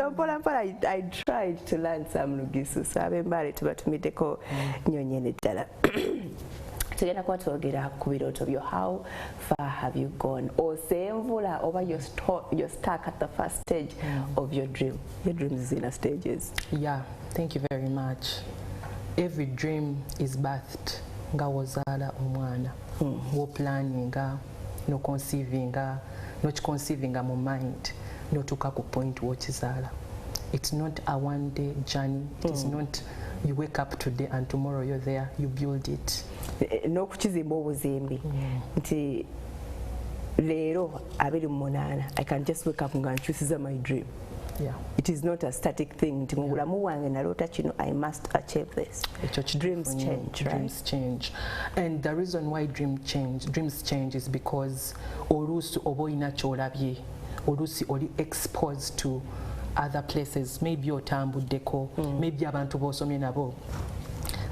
I tried to learn some Lugisu, so abembale tubatumideko nyonyene ddala. Tugenda kuba twogera ku birooto byo. How far have you gone? Osenvula over you're stuck at the first stage of your dream. Your dream is in stages. Yeah, thank you very much. Every dream is birthed nga wozaala omwana. Wo planninga, no conceivinga, no conceiving mu mind, no tuka ku point wo kizaala. It's not a one-day journey. It's not you wake up today and tomorrow you're there. You build it. No kukizimba obuzimbi nti leero 28 I can just wake up nga nkyusiza my dream. Yeah. It is not a static thing nti mu bulamu wange naloota kino I must achieve this. Dreams change, right? Dreams change. And the reason why dreams change is because oluusi oba olina kyolabye, oluusi oli exposed to other places, maybe otambuddeko, maybe abantu b'osomye nabo.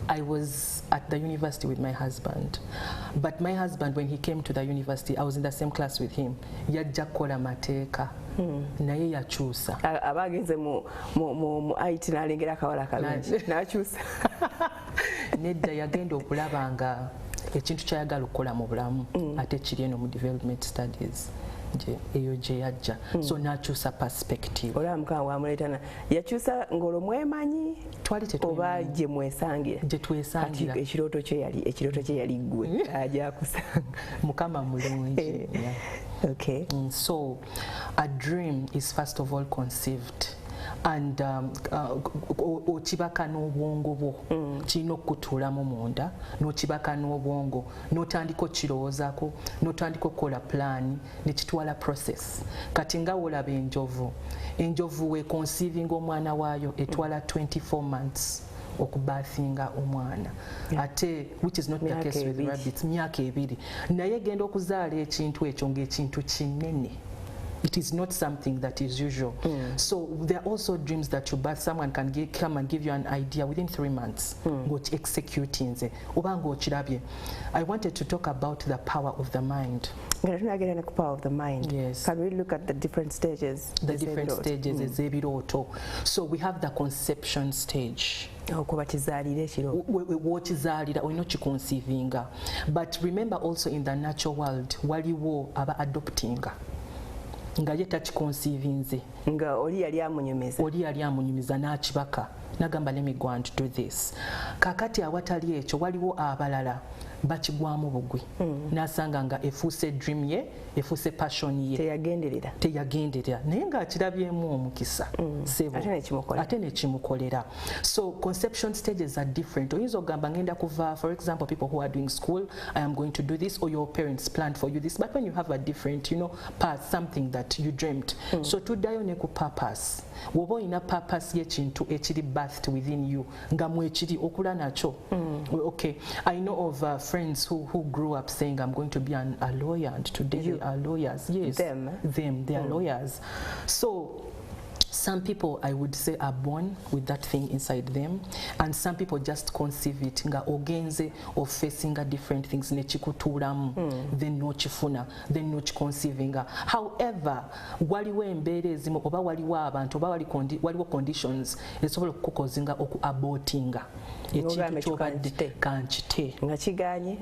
I was at the university with my husband, but my husband, when he came to the university, I was in the same class with him. Yajja kukola mateeka naye yakyusa. Abagenze mu IT n'alengera akawala kalungi n'akyusa. Nedda yagenda okulaba nga ekintu ky'ayagala okukola mu bulamu ate kiri eno mu development studies. Eyo gye yajja. So n'akyusa perspective. Olaba mukama wamuleetana yakyusa ng'olwo mwemanyi oba gye mwesangira. Gye twesangira. Kati ekirooto kye yali ggwe ajja kusanga. Mukama mulungi. Okay. So a dream is first of all conceived. And okibaka n'obwongo bwo kirina okutuulamu munda n'okibaka n'obwongo n'otandika okirowoozaako n'otandika okukola pulaani ne kitwala process. Kati nga wolaba enjovu weeconceiving omwana waayo etwala 24 months okubathinga omwana ate which is not the case with rabbits. Myaka 2 naye genda okuzaala ekintu ekyo ng'ekintu kinene. It is not something that is usual. So there are also dreams that you birth. Someone can come and give you an idea within 3 months. Go executing. I wanted to talk about the power of the mind. The power of the mind. Yes. Can we look at the different stages? The different stages is ebiroto. So we have the conception stage. But remember also in the natural world, waliwo aba adopting. Nga ye takiconceiving nga oli yali amunyumiza n'akibaka nagamba let me go and do this. Kakati awatali ekyo waliwo abalala bakigwamu bugwi n'asanga nga efuuse dream ye efuuse passion ye teyagenderera naye ng'akirabyemu omukisa sebo ate nekimukolera. So conception stages are different. Oyinza okugamba ngenda kuva, for example, people who are doing school, I am going to do this, or your parents planned for you this, but when you have a different path, something that you dreamt. So tuddayo ne ku purpose. Woba olina purpose y'ekintu ekiri birthed within you nga mwekiri okula nakyo. Okay, I know of friends who grew up saying I'm going to be a lawyer, and today they are lawyers. Yes, they are lawyers. So some people, I would say, are born with that thing inside them, and some people just conceive it nga ogenze of facing different things nechikutulamu then no chifuna then no conceiving. However, waliwo embeera ezimu oba waliwo abantu oba waliwo conditions ezisobola okukukozinga abortinga ekintu kyobadde kankite nga kiganye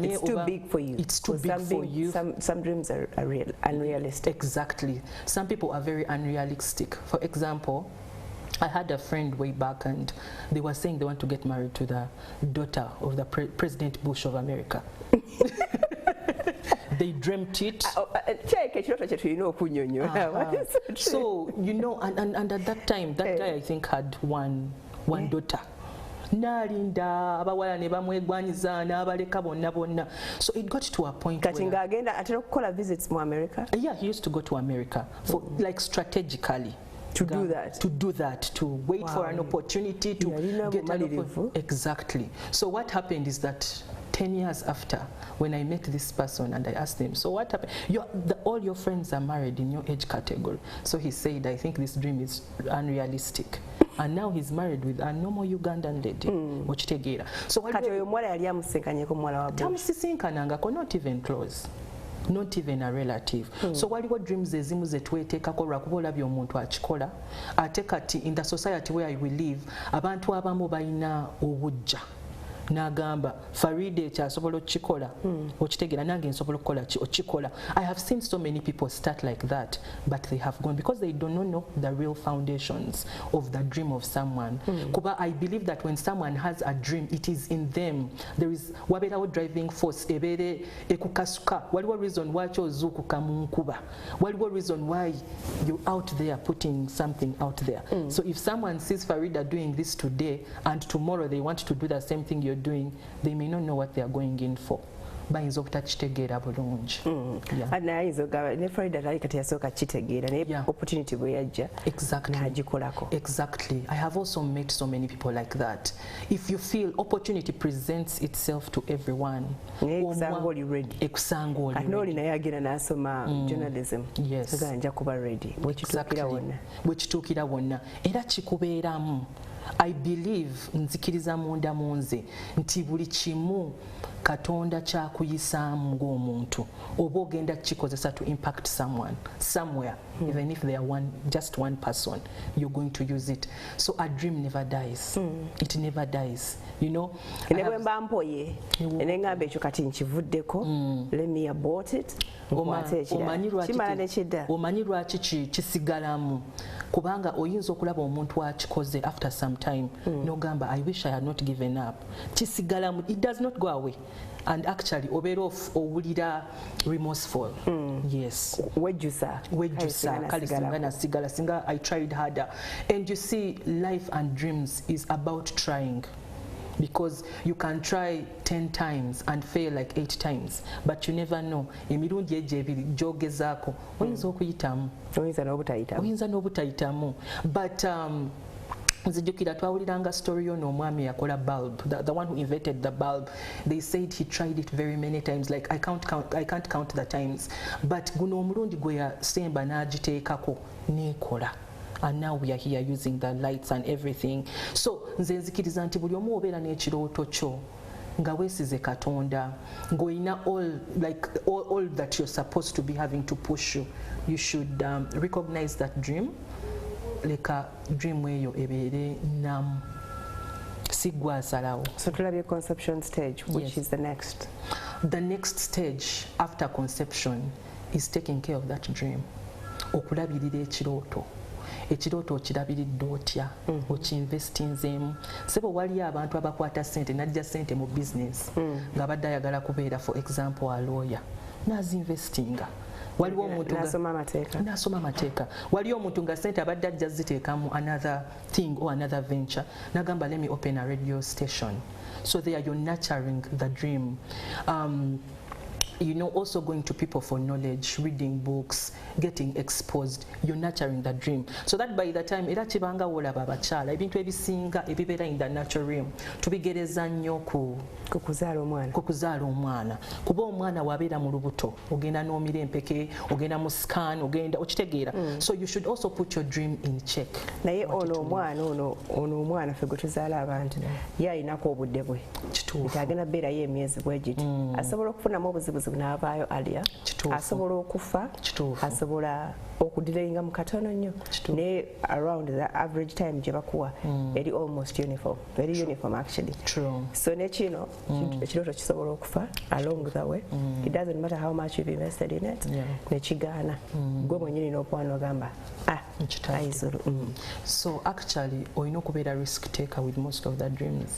it's too big for you. It's too big for you. Some dreams are real, unrealistic. Exactly. Some people are very unrealistic. For example, I had a friend way back and they were saying they want to get married to the daughter of the President Bush of America. They dreamt it. So, and at that time, that guy I think had one daughter. Nalinda abawala ne bamwegwanyiza n'abaleka bonna. So it got to a point where agenda atera okukola visits mu America. Yeah, he used to go to America for like strategically to do that, to wait for an opportunity to get an exactly. So what happened is that 10 years after, when I met this person and I asked him, so what happened? All your friends are married in your age category. So he said, I think this dream is unrealistic. And now he's married with a normal Ugandan lady. So what tamusisinkanangako, not even close. not even a relative. So waliwo dreams ezimu ze tweteekako lwakuba olabye omuntu akikola ate kati in the society where we live abantu abamu balina obujja n'agamba Farida ekyasobola okikola okitegeera nange nsobola okukola okikola. I have seen so many people start like that but they have gone because they do not know the real foundations of the dream of someone. Kuba I believe that when someone has a dream it is in them. There is wabeerawo driving force ebeere ekukasuka. Waliwo reason why ozuukuka mu nkuba. Waliwo reason why you out there putting something out there. So if someone sees Farida doing this today and tomorrow they want to do the same thing you're doing, they may not know what they are going in for. Bayinza obutakitegeera bulungi. Anayinza ogamba ne Farida tali kati yasooka kitegeera naye opportunity bwe yajja n'agikolako. Exactly. I have also met so many people like that. If you feel opportunity presents itself to everyone, ekusanga oli ready. Ekusanga oli ready. N'oli naye agenda n'asoma journalism. Yes. Agamba nja kuba ready. Bwekituukira wonna. Bwekituukira wonna. Era kikubeeramu. I believe nzikiriza munda munze nti buli kimu Katonda kyakuyisaamu ng'omuntu oba ogenda kikozesa to impact someone somewhere even if they are just one person you're going to use it. So a dream never dies. It never dies, you know. Nebwe mba mpoye enengamba ekyo kati nkivuddeko, let me abort it. Omanyi lwaki kisigalamu kubanga oyinza okulaba omuntu akikoze after some time n'ogamba I wish I had not given up. Kisigalamu, it does not go away. And actually obeera owulira remorseful. Yes. Wejjusa kale singa nasigala singa I tried harder. And you see life and dreams is about trying. Because you can try 10 times and fail like 8 times, but you never know. Emirundi egyo ebiri gyogezaako oyinza okuyitamu, oyinza n'obutayitamu. But nzijukira twawuliranga story ono omwami yakola bulb, the one who invented the bulb. They said he tried it very many times, like I can't count the times, but guno omulundi gwe yasemba n'agiteekako n'ekola. And now we are here using the lights and everything. So nze nzikiriza nti buli omu obeera n'ekirooto kyo nga weesize Katonda ng'olina all that you're supposed to be having to push you. You should recognize that dream. Leka dream eyo ebeere namu sigwa asalawo. So tulabye conception stage, which is the next. The next stage after conception is taking care of that dream. Okulabirira ekirooto. Ekirooto okirabiridde otya, okinvestinzeemu. Sebo waliyo abantu abakwata ssente najja ssente mu business ng'abadde ayagala kubeera for example a lawyer n'azinvestinga. Waliwo omuntu n'asoma amateeka. Waliyo omuntu nga ssente abadde ajja ziteekamu another thing or another venture n'agamba let me open a radio station. So there you're nurturing the dream. You know, also going to people for knowledge, reading books, getting exposed, you're nurturing the dream. So that by the time era kibanga wolaba abakyala ebintu ebisinga ebibeera in the natural realm tubigereza nnyo kukuzaala omwana kuba omwana wabeera mu lubuto ogenda n'omira empeke ogenda mu scan ogenda okitegeera. So you should also put your dream in check. Naye ono omwana ffe gwe tuzaala abantu ye alinako obudde bwe nti agenda beerayo emyezi bwe giti asobola okufunamu obuzibu n'avaayo alya asobola okufa asobola okudilayinga mu katono nnyo ne around the average time gye bakuwa eri almost uniform, very uniform actually. So ne kino ekirooto kisobola okufa along the way. It doesn't matter how much you've invested in it. Ne kigaana gwe mwennyini n'okwana ogamba ayizulu. So actually olina okubeera risk taker with most of the dreams.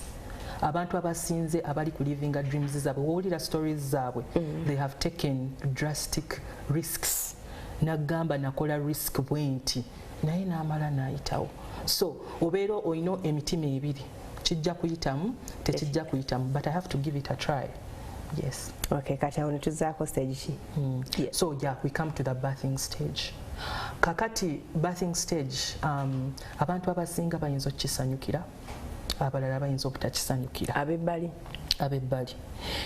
Abantu abasinze abali ku livinga dreams zaabwe wowulira stories zaabwe they have taken drastic risks. Nagamba nakola risk bwenti naye n'amala n'ayitawo. So obeera olina emitima ebiri kijja kuyitamu tekijja kuyitamu, but I have to give it a try. Yes. Okay, kati awo ne tuzaako stage ki? So yeah, we come to the birthing stage. Kakati birthing stage abantu abasinga bayinza okukisanyukira abalala bayinza obutakisanyukira abebbali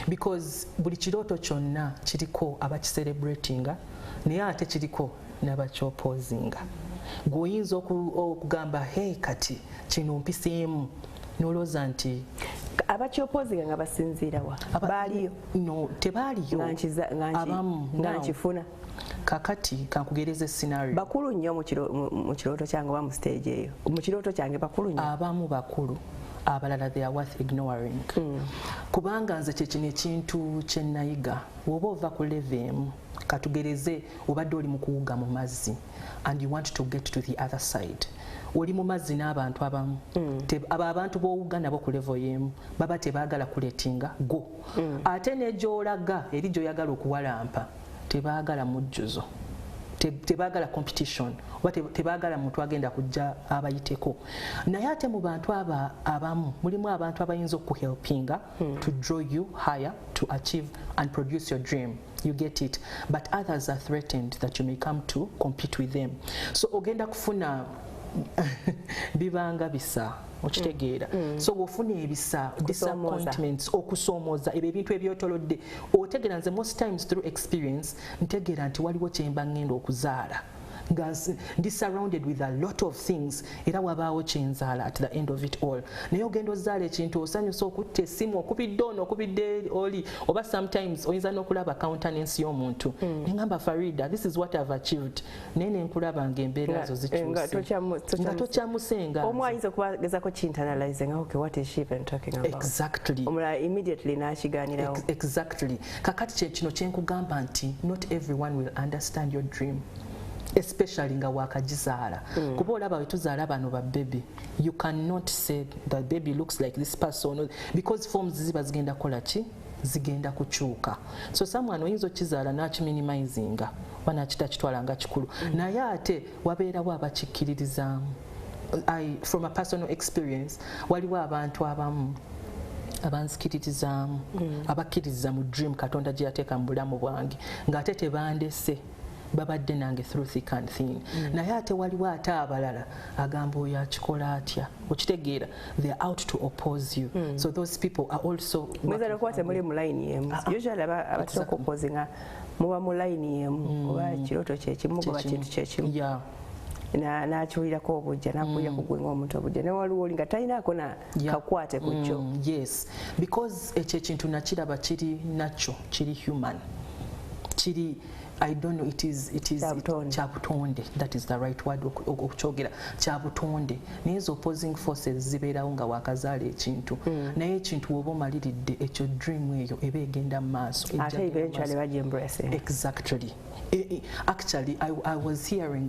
because buli kirooto kyonna kiriko abakicelebratinga naye ate kiriko n'abakyopozinga. Gweoyinza okugamba hey kati kino mpiseemu n'olowooza nti abakyopozinga nga basinziira wa baaliyo no tebaaliyo nga nkifuna kakati kankugereza scenario bakulu nnyo mu kirooto kyange oba mu stage eyo mu kirooto kyange bakulu nnyo abamu bakulu abalala they are worth ignoring kubanga nze kyekino ekintu kyenayiga woba ova ku level katugereze obadde oli mu kuwuga mu mazzi and you want to get to the other side oli mu mazzi n'abantu abamu abo abantu b'owuga nabo ku level y'emu baba tebaagala kuletinga go ate n'egyolaga eri gy'oyagala okuwalampa tebaagala mujjuzo tebaagala competition oba tebaagala muntu agenda kujja abayiteko naye ate mu bantu abamu mulimu abantu abayinza okuhelpinga to draw you higher to achieve and produce your dream. You get it, but others are threatened that you may come to compete with them. So ogenda kufuna bibanga bisa okitegeera so wofuna ebisa disappointments okusoomoza ebyo ebintu ebyotolodde otegeera nze most times through experience ntegeera nti waliwo kyemba ngenda okuzaala nga ndi surrounded with a lot of things era wabaawo kyenzaala at the end of it all naye ogenda ozaala ekintu osanyusa okutta essimu okubidde ono okubidde oli oba sometimes oyinza n'okulaba countenance y'omuntu neŋŋamba Farida this is what I've achieved naye nenkulaba ng'embeera zo zikyuse nga tokyamusenga omu ayinza okubagezako kintanalyze nga okay what is she even talking about exactly omulala immediately n'akigaanirawo exactly kakati kino kyenkugamba nti not everyone will understand your dream especially nga wakagizaala kuba olaba wetuzaala bano ba baby you cannot say that baby looks like this person because forms ziba zigenda kola ki zigenda kukyuka so someone oyinza okizaala n'akiminiminzinga oba nakita kitwala nga kikulu naye ate wabeerawo abakikkiririzaamu from a personal experience waliwo abantu abamu abanzikiririzaamu abakkiriza mu dream katonda gye yateeka mu bulamu bwange ng'ate tebandese babadde nange through thick and thin naye ate waliwo ate abalala agamba oyo akikola atya okitegeera they are out to oppose you so those people are also mweza lokuba temuli mu line yemu usually abatera okuopposinga muba mu line yemu oba kirooto kyekimu oba kintu kyekimu n'akiwulirako obujja n'akuwulira ku gwe ng'omuntu obujja naye waliwo oli nga talinaako kakwate ku kyo yes because ekyo ekintu nakiraba kiri nakyo kiri human kiri I don't know it is kyabutonde that is the right word okukyogera kyabutonde naye ezo opposing forces zibeerawo nga wakazaala ekintu naye ekintu woba omaliridde ekyo dream eyo eba egenda mu maaso ate eventually bagi embrace exactly actually I was hearing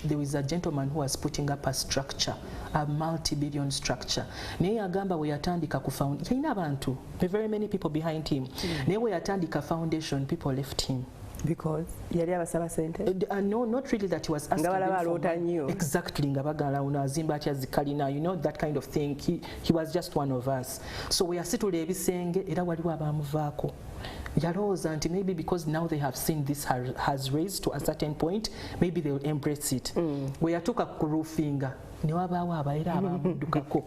there was a gentleman who was putting up a structure a multi-billion structure naye agamba we yatandika ku yalina abantu very many people behind him naye we yatandika foundation people left him because yali abasaba sente no not really that he was asking them exactly nga bagala unazimba atya zikalina you know that kind of thing he was just one of us so we asitula ebisenge era waliwo abamuvaako yalowooza nti maybe because now they have seen this has raised to a certain point maybe they will embrace it we yatuuka ku roofinga ne wabaawo abaera abamuddukako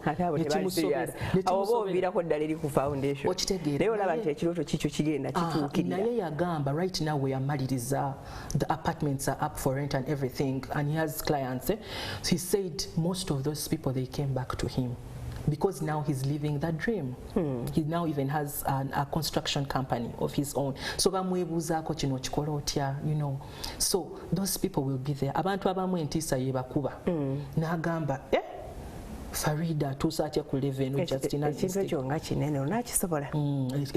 obaoviirako ddala eri ku foundation naye olaba nti ekirooto kikyo kigenda kituukirira naye yagamba right now we amaliriza the apartments are up for rent and everything and he has clients so he said most of those people they came back to him because now he's living that dream he now even has a construction company of his own so bamwebuuzaako kino kikola otya you know so those people will be there abantu abamu entiisa yebakuba n'agamba Farida tuusa atya ku level eno Justin ekintu ekyo nga kinene onakisobola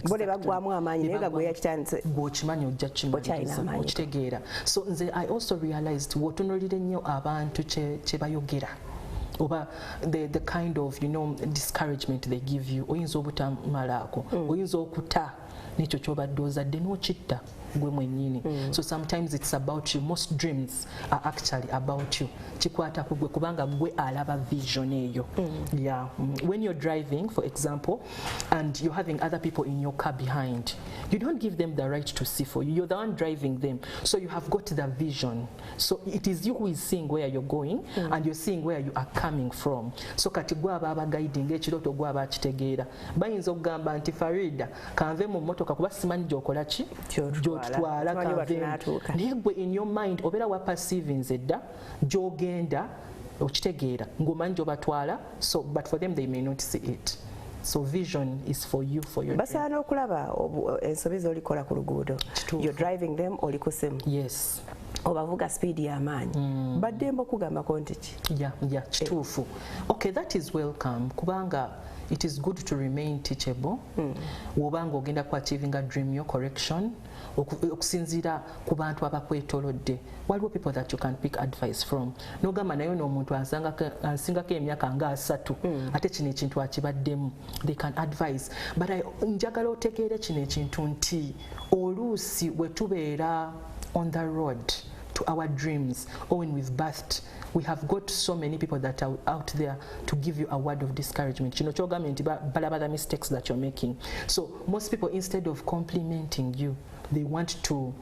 bo ne baggwamu amaanyi naye nga gwe yakitandise bw'okimanyi ojja kimaliriza okitegeera so nze I also realized wotunuulira ennyo abantu kye bayogera oba the kind of discouragement they give you oyinza obutamalaako oyinza okuta n'ekyo ky'obadde ozadde n'okitta gwe mwennyini so sometimes it's about you most dreams are actually about you kikwata ku gwe kubanga gwe alaba vision eyo yeah when you're driving for example and you're having other people in your car behind you don't give them the right to see for you you're the one driving them so you have got the vision so it is you who is seeing where you're going and you're seeing where you are coming from so kati gwe aba abaguiding ekirooto gwe aba akitegeera bayinza okugamba nti Farida kanve mu mmotoka kuba simanyi gy'okola ki tutwala naye gwe in your mind obeera wa perceiving edda gy'ogenda okitegeera ng'omanyi gy'obatwala so but for them they may not see it So vision is for you, for your dream. Basaana okulaba ensobi z'olikola ku luguudo. You're driving them oli ku simu. Yes. Obavuga speed y'amaanyi. Baddemba okugambako nti ki? Yeah, kituufu. Okay, that is welcome. Kubanga it is good to remain teachable. Wobanga ogenda ku achieving a dream yo correction. Okusinzira ku bantu abakwetolodde. Waliwo people that you can pick advice from. Nogamba nayo n'omuntu ansingako emyaka nga 3 ate kino ekintu akibaddemu. They can advise. But njagala otegeere kino ekintu nti oluusi we tubeera on the road to our dreams, or when we've birthed, we have got so many people that are out there to give you a word of discouragement. You know, balaba the mistakes that you're making. So most people, instead of complimenting you, they want to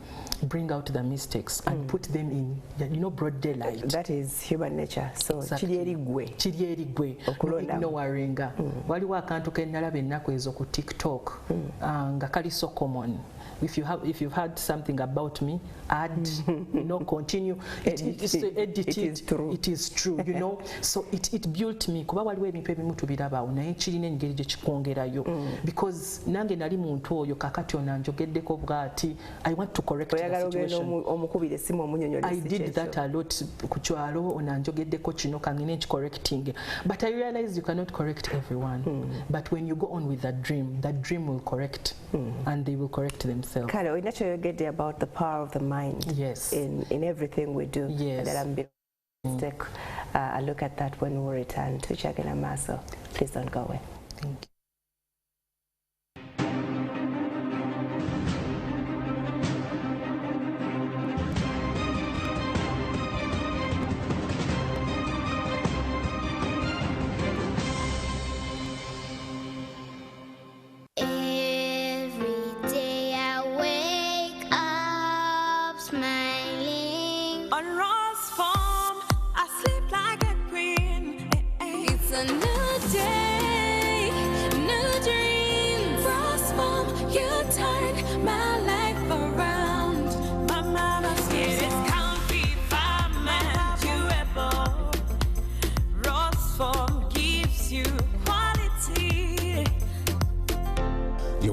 bring out the mistakes and put them in, you know, broad daylight. That is human nature. So chiri erigwe ignoringa waliwo akantu kenalaba ennaku ezo ku TikTok nga kali so common. If you've heard something about me, add, you know, continue. It is true, you know. So it built me. Kuba waliwo ebintu ebimu tubiraba naye kirina engeri gye kikwongerayo. Because nange nali muntu oyo kakati onanjogeddeko bwati. I want to correct the situation. I did that a lot ku kyalo onanjogeddeko kino kangine correcting. But I realized you cannot correct everyone. But when you go on with that dream will correct, and they will correct themselves. Kale, we naturally get about the power of the mind. Yes. In everything we do. Yes. Take a look at that when we return to Chagana Maso. Please don't go away. Thank you.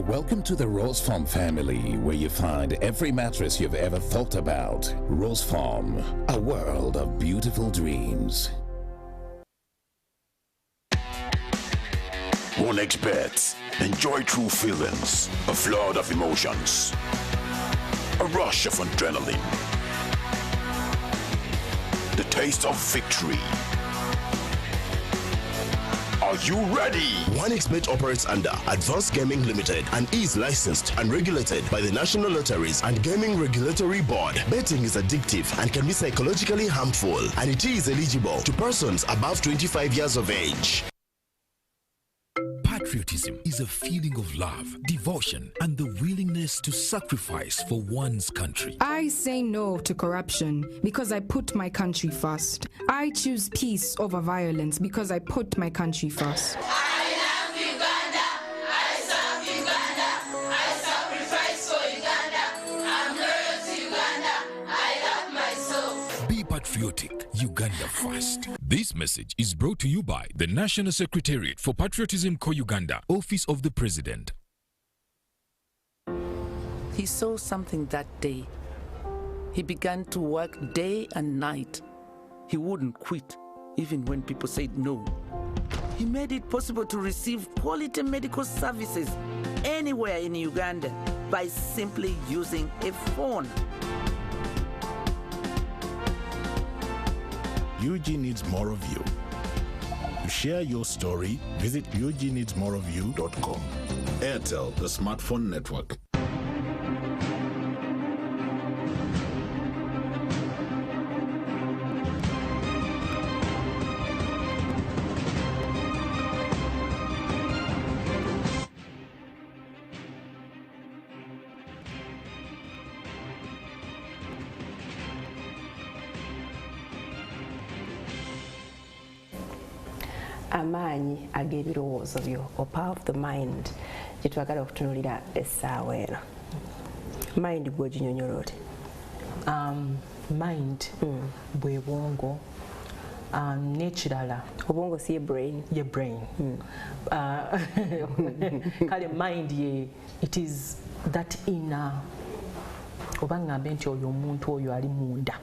Welcome to the Rose Farm family, where you find every mattress you've ever thought about. Rose Farm, a world of beautiful dreams. One experts enjoy true feelings, a flood of emotions, a rush of adrenaline, the taste of victory. Are you ready? 1xBet operates under Advanced Gaming Limited and is licensed and regulated by the National Lotteries and Gaming Regulatory Board. Betting is addictive and can be psychologically harmful, and it is eligible to persons above 25 years of age. Patriotism is a feeling of love, devotion, and the willingness to sacrifice for one's country. I say no to corruption because I put my country first. I choose peace over violence because I put my country first. I love Uganda. I serve Uganda. I sacrifice for Uganda. I'm loyal to Uganda. I love myself. Be patriotic. Uganda first. This message is brought to you by the National Secretariat for Patriotism Co-Uganda, Office of the President. He saw something that day. He began to work day and night. He wouldn't quit, even when people said no. He made it possible to receive quality medical services anywhere in Uganda by simply using a phone. UG needs more of you. To share your story, visit ugneedsmoreofyou.com. Airtel, the smartphone network. Amaanyi ag'ebirowoozo byo, or power of the mind, gye twagala okutunuulira essaawa eno. Mind gw'oginnyonnyola oti? Mind bwe bwongo n'ekirala obwongo si ye brain kale mind ye it is that inner oba ngambe nti oyo omuntu oyo ali munda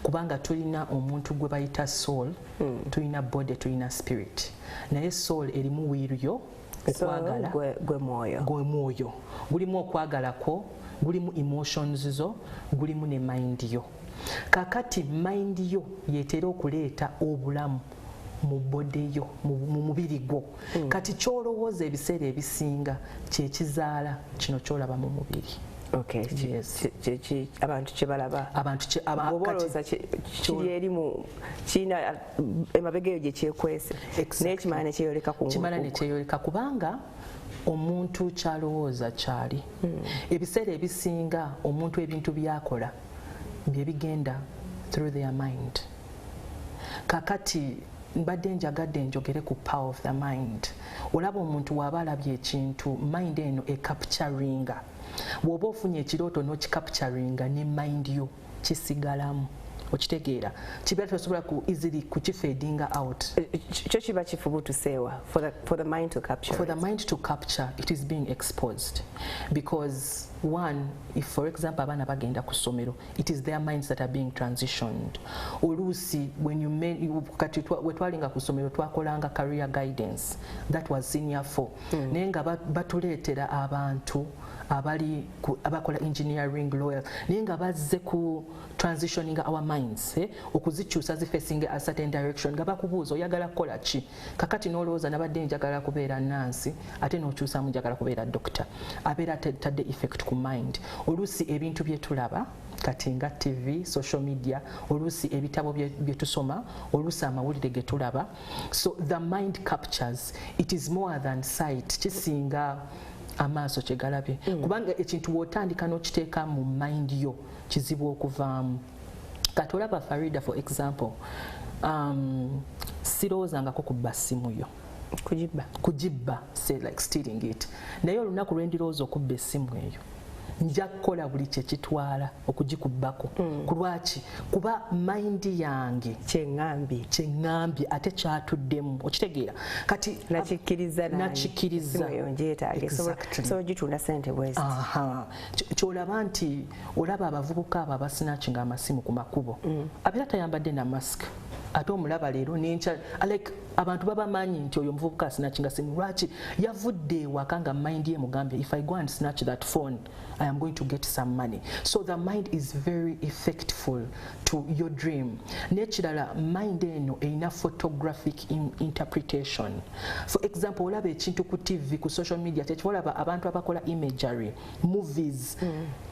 kubanga tulina omuntu gwe bayita soul tulina body tulina spirit naye soul erimu wiryo okwagala gwe mwoyo gulimu okwagala kwo gulimu emotions zo gulimu ne mind yo kakati mind yo yetera okuleeta obulamu mu body yo mu mubiri gwo kati kyolowooza ebiseera ebisinga kyekizaala kino kyolaba mu mubiri. Okay, yes. Abantu kyebalaba obolooza kiri eri mu kiina emabega eyo gye kyekwese n'ekimala nekyeyoleka ku kimala nekyeyoleka kubanga omuntu kyalowooza kyali ebiseera ebisinga omuntu ebintu byakola bye bigenda through their mind kakati mbadde njagadde njogere ku power of the mind olaba omuntu waaba alabye ekintu mind eno ecapturinga bw'oba ofunye ekirooto n'okicapturinga ne mind yo kisigalamu okitegeera kiba tosobola ku easily kukifeedinga out kyo kiba kifubutu seewa for the mind to capture for the mind to capture it is being exposed because one if for example abaana bagenda ku ssomero it is their minds that are being transitioned oluusi when you kati wetwalinga ku ssomero twakolanga career guidance that was senior 4 naye nga batuleetera abantu abakola engineering lawyer naye nga bazze ku transitioning our minds okuzikyusa zifacing a certain direction nga bakubuuza oyagala kukola ki kakati n'olowooza nabadde njagala kubeera nansi ate n'okyusamu njagala kubeera doctor abeera tadde effect ku mind oluusi ebintu bye tulaba kati nga TV social media oluusi ebitabo bye tusoma oluusi amawulire ge tulaba so the mind captures it is more than sight kisinga amaaso kyegalabye kubanga ekintu wotandika n'okiteeka mu mind yo kizibu okuvaamu kati olaba Farida for example sirowoozangako kubba ssimu yo kugibba say like stealing it naye olunaku lwe ndirowooza okubba essimu eyo nja kukola buli kyekitwala okugikubbako kulwaki kuba mind yange kyeŋŋambye ate kyatuddemu okitegeera kati nakikkiriza so gitunda sente bwezi kyolaba nti olaba abavubuka abo abasinakinga amasimu ku makubo abeera tayambadde na mask ate omulaba leero nenkya like abantu babamanyi nti oyo omuvubuka asinakinga simu lwaki yavudde ewaka nga mind ye mugambye if I go and snatch that phone I am going to get some money so the mind is very effectful to your dream nekirala mind eno erina photographic interpretation for example olaba ekintu ku TV ku social media tekibolaba abantu abakola imagery movies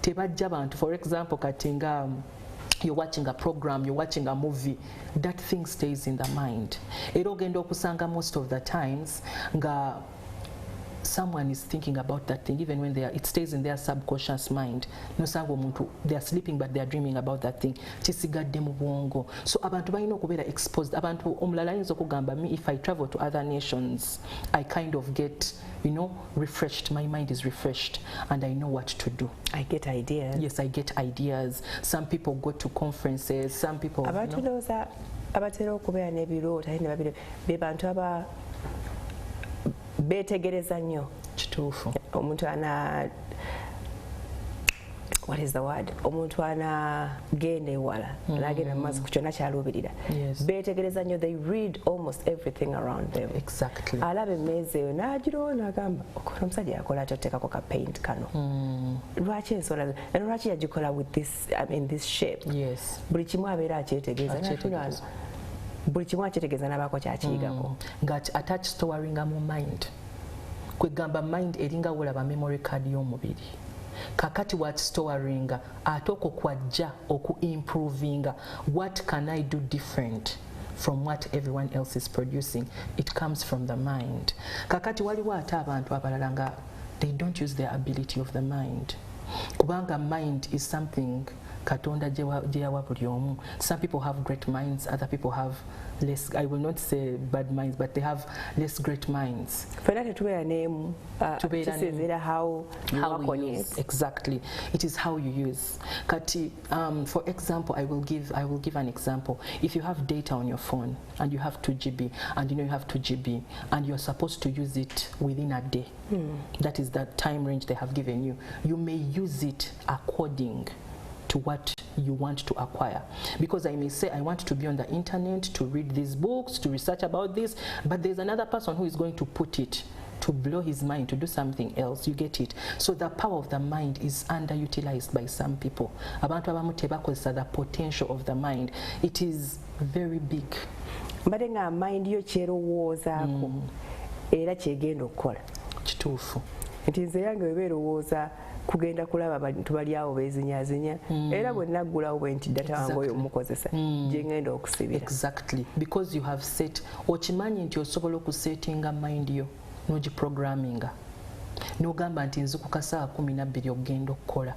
tebajja bantu for example kati nga you're watching a program, you're watching a movie, that thing stays in the mind. Era ogenda okusanga most of the times nga someone is thinking about that thing even when it stays in their subconscious mind. Nosanga omuntu they are sleeping but they are dreaming about that thing. Kisigadde mu bwongo. So abantu balina okubeera exposed. Abantu omulala ayinza okugamba me if I travel to other nations I kind of get refreshed. My mind is refreshed and I know what to do. I get ideas. Yes, I get ideas. Some people go to conferences, some people abatulooza abatera okubeera n'ebirooto be bantu aba beetegereza nnyo kituufu omuntu what is the word omuntu anagenda ewala nagenda mumaaso ku kyonna kyaluubirira beetegereza nnyo they read almost everything around them exactly alaba emmeeza eyo n'agirawo n'agamba okola omusajja yakola ati oteekako ka paint kano lwaki ensola lwaki yagikola with this this shape buli kimu abeera akyetegereza buli kimu akyetegereza n'abaako kyakiyigako ngati attach storinga mu mind kwegamba mind eringa wolaba memory card y'omubiri kakati what storinga ate okwo kwajja okuimprovinga what can I do different from what everyone else is producing. It comes from the mind. Kakati waliwo ate abantu abalala nga they don't use their ability of the mind kubanga mind is something Katonda gye yawa buli omu. Some people have great minds, other people have less, I will not say bad minds, but they have less great minds. How you use. Exactly. It is how you use. Kati, for example, I will give an example. If you have data on your phone and you have 2 GB and you know you have 2 GB and you're supposed to use it within a day, that is the time range they have given you, you may use it according to what you want to acquire. Because I may say I want to be on the internet to read these books, to research about this, but there's another person who is going to put it to blow his mind, to do something else. You get it? So the power of the mind is underutilized by some people. Abantu abamu tebakozesa the potential of the mind. It is very big. Mbadde nga mind yo kyerowoozaako era kyegenda okukola. Kituufu. Nti nze yange bwe beerowooza kugenda kulaba abantu bali awo beezinyaazinya era bwe naggulawo bwe nti data wange oyo omukozesa gye ngenda okusibira. Exactly. Because you have set, okimanyi nti osobola okusetinga mind yo n'ogiprogramminga n'ogamba nti nze ku kasaawa 12 okugenda okukola.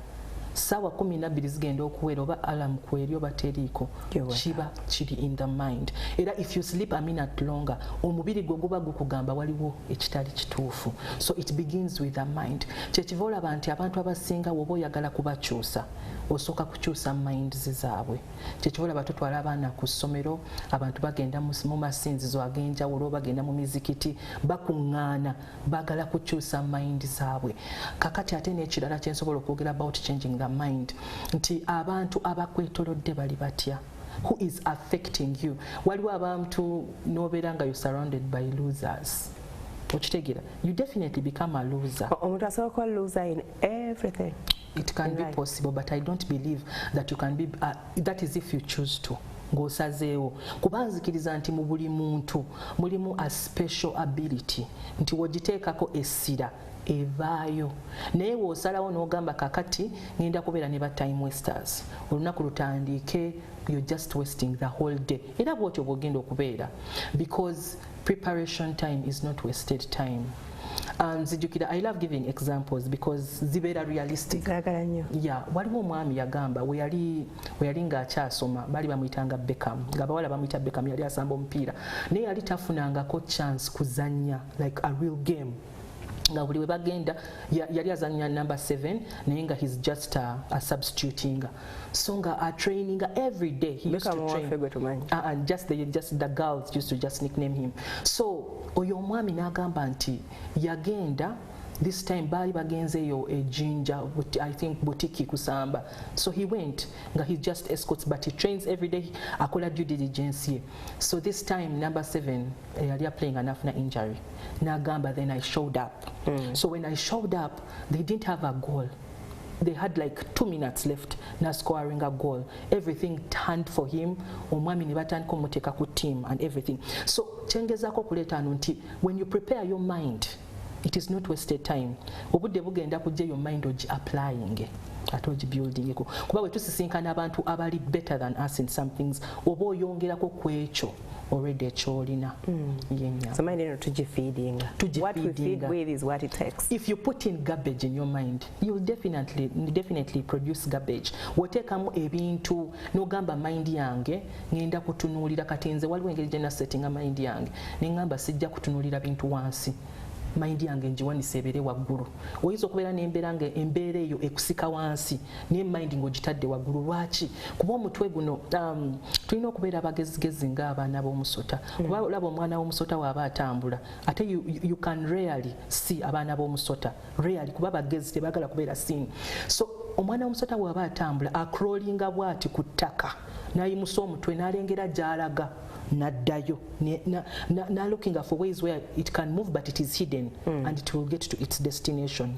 Sawa 12 zigenda okuwera oba alarm kweri oba teriiko kiba kiri in the mind. Era if you sleep a minute longer omubiri gwo guba gukugamba waliwo ekitali kituufu. So it begins with the mind. Kyekiva olaba nti abantu abasinga woba oyagala kubakyusa osooka kukyusa minds zaabwe. Kyekiva olaba tutwala abaana ku ssomero, abantu bagenda mu masinzizo ag'enjawulo, bagenda mu mizikiti, bakuŋŋaana bagala kukyusa mind zaabwe. Kakati ate n'ekirala kye nsobola okwogera about changing the mind, nti abantu abakwetolodde bali batya. Who is affecting you? Waliwo abantu n'obeera nga you surrounded by losers. You definitely become a loser. Omuntu asobola kuba loser in everything. It can be possible, but I don't believe that you can be, that is if you choose to. Ng'osazeewo kuba nzikiriza nti mu buli muntu mulimu a special ability nti wogiteekako essira evaayo. Naye w'osalawo n'ogamba kakati ngenda kubeera ne ba time wasters, olunaku lutandiike, you're just wasting the whole day. Era bw'otyo bw'ogenda okubeera, because preparation time is not wasted time. Zijukira, I love giving examples because zibeera realistic. Yeah, waliwo omwami yagamba we yali ng'akyasoma, bali bamuyitanga Beckham, ng'abawala bamuyita Beckham, yali asamba omupiira naye yali tafunangako chance kuzannya like a real game. Nga buli we bagenda yali azannya number 7 naye nga he's just a substituting. So nga training every day. He used to train. And just the girls used to just nickname him. So oyo omwami n'agamba nti yagenda this time bali bagenzeyo a ginger, I think boutique kusamba. So he went, nga he just escorts, but he trains every day, akola due diligence ye. So this time number 7 yali playing enough na injury. Nagamba, then I showed up. So when I showed up, they didn't have a goal. They had like 2 minutes left na scoring a goal. Everything turned for him. Omwami ne batandika omuteeka ku team and everything. So kyengezaako kuleeta nti when you prepare your mind, it is not wasted time. Obudde bugenda kujja your mind ogi applying ate ogibuilding ko. Kuba bwe tusisinkana abantu abali better than us in some things, oba oyongerako ku ekyo already ekyolina. So mind eno tugifeeding. What we feed with is what it takes. If you put in garbage in your mind, you will definitely produce garbage. Woteekamu ebintu n'ogamba mind yange ngenda kutunuulira, kati nze waliwo engeri gye nasettinga mind yange neŋŋamba sijja kutunuulira bintu wansi. Mind yange njiwanisa ebeere waggulu. Oyinza okubeera n'embeera nga embeera eyo ekusika wansi naye mind ng'ogitadde waggulu. Lwaki? Kuba omutwe guno tulina okubeera abagezigezi ng'abaana b'omusota. Kuba olaba omwana w'omusota bw'aba atambula ate you can rarely see abaana b'omusota. Rarely, kuba bagezi tebaagala kubeera seen. So omwana w'omusota bw'aba atambula acrawlinga bw'ati ku ttaka n'ayimusa omutwe n'alengera gy'alaga. Nadayo na looking for ways where it can move but it is hidden and it will get to its destination.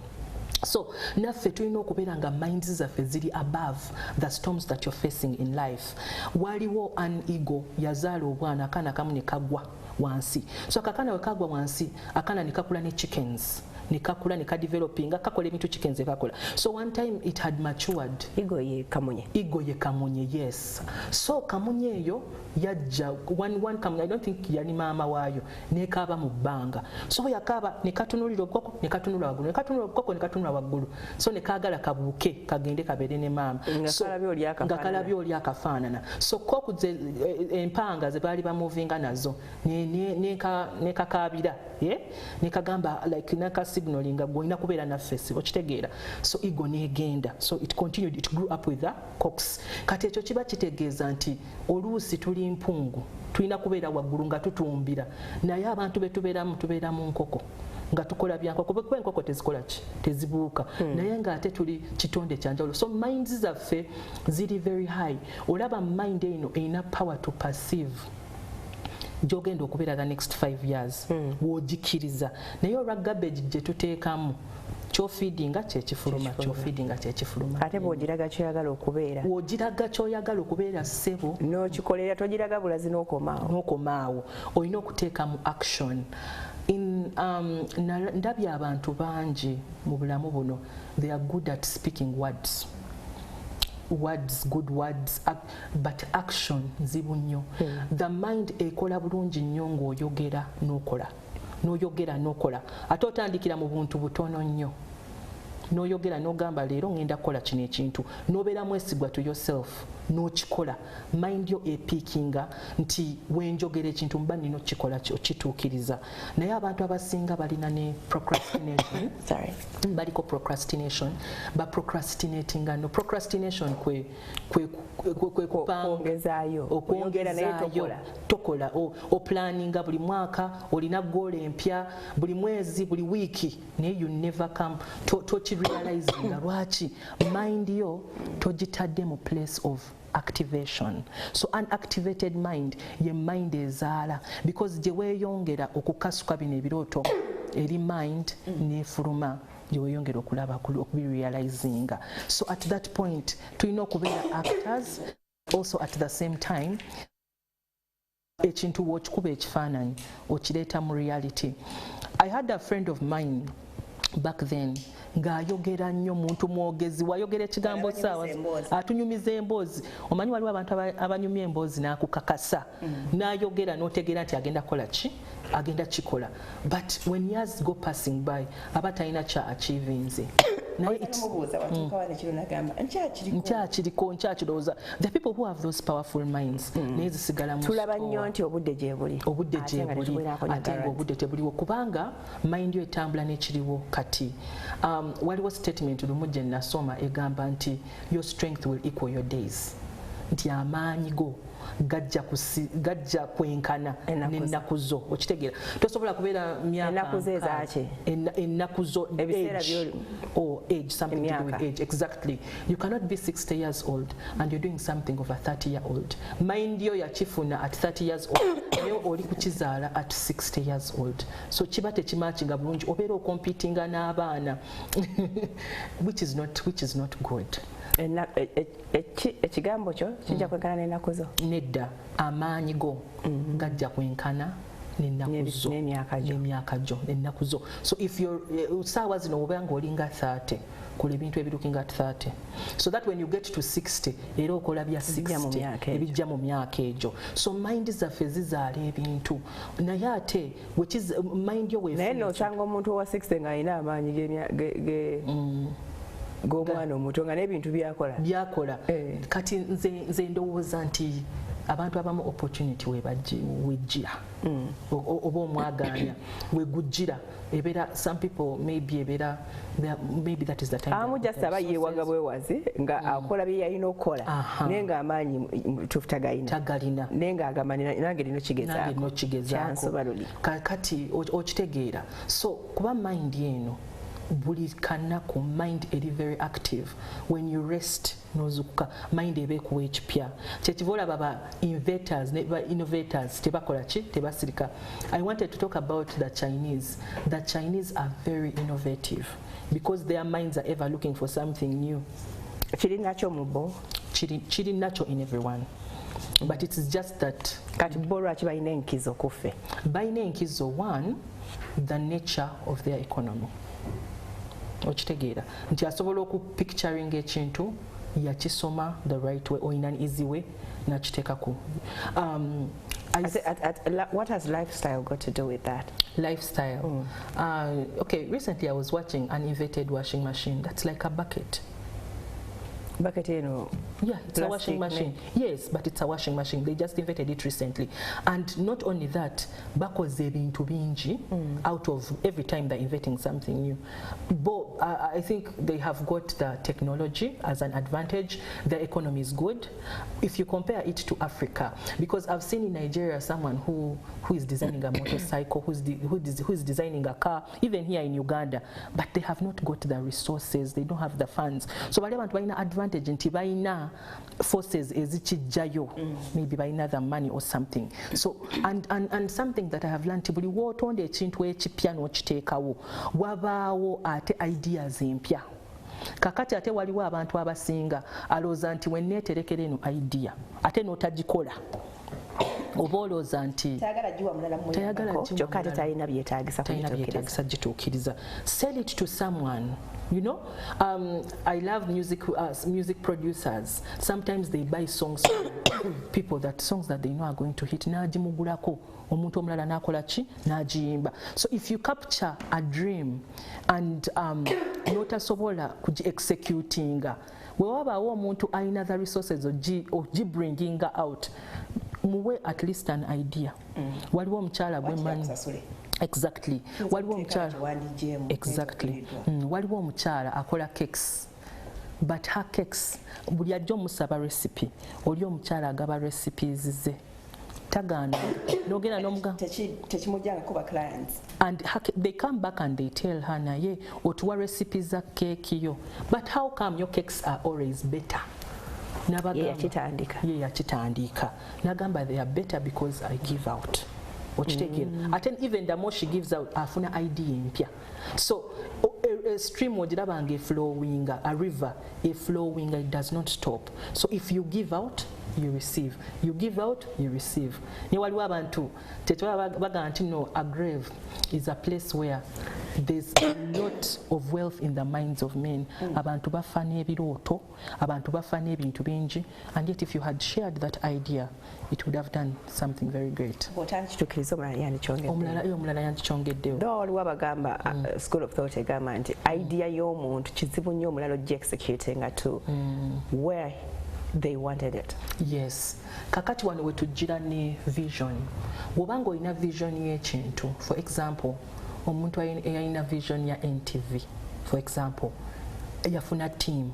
So naffe tulina okubeera nga minds zaffe ziri above the storms that you're facing in life. Waliwo an eagle yazaala obwana, akaana kamu ne kagwa wansi. So akakaana we kagwa wansi, akaana ne kakula ne chickens ne kakula ne kadevelopinga kakola ebintu kikenze kakola. So one time it had matured. Ego ye kamunye, yes. So kamunye eyo yajja one kamunye, I don't think yali maama waayo, nekaaba mu bbanga. So yakaaba ne katunulira obukoko ne katunula waggulu, ne katunula obukoko ne katunula waggulu. So ne kaagala kabuuke kagende kabeere ne maama. So nga kalabye oli akafaanana. So kokuze empanga ze baali bamuvinga nazo ne kakaabira, ne kagamba like naka signalinga gwina kubeera naffe okitegeera. So ego negenda. So it continued, it grew up with the cox. Kati ekyo kiba kitegeeza nti oluusi tuli mpungu, tulina kubeera waggulu nga tutumbira, naye abantu betubeera mu nkoko nga tukola byankoko, kuba enkoko tezikola ki, tezibuuka, naye ng'ate tuli kitonde kyanjawulo. So minds zaffe ziri very high. Olaba mind eno erina power to perceive gy'ogenda okubeera the next 5 years w'ogikiriza, naye olwa garbage gye tuteekamu kyofeedinga kyekifuluma, ate bw'ogiraga kyoyagala okubeera, w'ogiraga kyoyagala okubeera ssebo n'okikolera, togiraga bulazi n'okomaawo, olina okuteeka mu action. Ndabye abantu bangi mu bulamu buno, they are good at speaking words, good words, but action nzibu nnyo. The mind ekola bulungi nnyo ng'oyogera n'okola, ate otandikira mu buntu butono nnyo, n'oyogera n'ogamba leero ngenda kukola kino ekintu, n'obeera mwesigwa to yourself, n'okikola, mind yo epiikinga nti wenjogera ekintu mba nina okikola okituukiriza. Naye abantu abasinga balina ne procrastination. Baliko procrastination, procrastinatinga no procrastination kwe okwongezaayo tokola oplaninga buli mwaka, olina goal empya buli mwezi, buli wiiki, naye you never come tokirealizinga. Lwaki? Mind yo togitadde mu place of activation. So unactivated mind ye mind ezaala, because gye weeyongera okukasuka bino ebirooto eri mind nefuluma gyeweyongera okulaba okubirealizinga. So at that point tulina okubeera actors, also at the same time ekintu w'okikuba ekifaananyi okireeta mu reality. I had a friend of mine back then ng'ayogera nnyo, muntu mwogezi, wayogera ekigambo saawa atunyumiza emboozi. Omanyi waliwo abantu abanyumya emboozi n'akukakasa, n'ayogera n'otegeera nti agenda kukola ki, agenda kikola, but when years go passing by aba talina kya achievinze. Nkyakirowooza. The people who have those powerful minds naye zisigala mu tulaba nnyo nti obudde gye buli ate ng'obudde tebuliwo, kubanga mind yo etambula n'ekiriwo kati. Waliwo statement lumu gye nasoma egamba nti your strength will equal your days, nti amaanyi go gajja kwenkana n'ennaku zo. Okitegeera, tosobola kubeera ennaku zo age, something to do with age. Exactly. You cannot be 60 years old and you're doing something of a 30-year-old. Mind yo yakifuna at 30 years old, naye oli kukizaala at 60 years old. So kiba tekimakinga bulungi, obeera okompitinga n'abaana which is not good. Ekigambo kyo kijja kwenkana n'ennaku zo? Nedda, amaanyi go gajja kwenkana n'emyaka gyo n'ennaku zo. So if you're saawa zino oba nga olinga 30, kola ebintu ebirukinga at 30, so that when you get to 60 era okola bya 60 ebijja mu myaka egyo. So mind zaffe zizaala ebintu, naye ate mind yo naye nosanga omuntu owa 60 ng'alina amaanyi g'omwana omuto nga n'ebintu byakola. Kati nze ndowooza nti abantu abamu opportunity wejjira oba omwaganya wegujjira ebeera, some people maybe that is the time amu just aba yeewaga bwewazi nga akola bye yalina okukola naye nga amaanyi tagalina naye nga agamba nange lino kigezaako kati okitegeera. So kuba mind eno buli kanaku mind eri very active. When you rest nozuka mind ebekuwa ekipya, kyekiva olaba ba innovators tebakola ki, tebasirika. I wanted to talk about the Chinese. The Chinese are very innovative because their minds are ever looking for something new. Kiri nakyo mubo, kiri nakyo in everyone. But it's just that kati bo lwaki balina enkizo kuffe? Balina enkizo, one, the nature of their economy. okitegeera nti asobola okupicturing ekintu yakisoma the right way or in an easy way nakiteekako. What has lifestyle got to do with that? Lifestyle. Okay, recently I was watching an inverted washing machine that's like a bucket. Bucket, you know. Yeah, it's a washing machine. Yes, but it's a washing machine. They just invented it recently. And not only that, bakoze ebintu bingi out of every time they're inventing something new. But I think they have got the technology as an advantage. The economy is good. If you compare it to Africa, because I've seen in Nigeria someone who is designing a motorcycle, who is designing a car, even here in Uganda, but they have not got the resources. They don't have the funds. So bali abantu balina advantage nti balina forces ezikijjayo, maybe balina the money or something. So and something that I have learned, buli wotonda ekintu ekipya n'okiteekawo wabaawo ate ideas empya. Kakati ate waliwo abantu abasinga alooza nti wenneeterekera eno idea ate n'otagikola oba olooza nti tayagala kyokka ate talina byetaagisa gituukiriza. Sell it to someone. You know, I love music producers. Sometimes they buy songs from people, songs that they know are going to hit. Najimugulako omuntu omulala nakola ki najiyimba. So if you capture a dream and notasobola kugi executinga, wewabaawo omuntu alina the resources ogibringing out, muwe at least an idea. Waliwo omukyala gwemanyi. Exactly. Waliwo omukyala. Exactly. Waliwo omukyala akola cakes. But her cakes, buli ajja omusaba recipe, oli omukyala agaba recipes ze. Tagana. Nogenda n'omuga. Tekimujjanga kuba clients. And they come back and they tell her naye otuwa recipes za cake yo. But how come your cakes are always better? Yakitandika. Nagamba they are better because I give out. And even the more she gives out, afuna idea impya. So a stream wogirabanga flowing, a river flowing, it does not stop. So if you give out, you receive. You give out, you receive. Ni waliwo abantu baga nti no, a grave is a place where there's a lot of wealth in the minds of men. Abantu bafa n'ebirooto, abantu bafa n'ebintu bingi, and yet if you had shared that idea, it would have done something very great. Omulala yandikyongeddewo. Waliwo abagamba school of thought egamba nti idea y'omuntu kizibu nnyo omulala oggi executing to where they wanted it. Yes. Kakati wano we tujjira ne vision. Wobanga olina vision y'ekintu, for example, omuntu ayina vision ya NTV, for example, yafuna team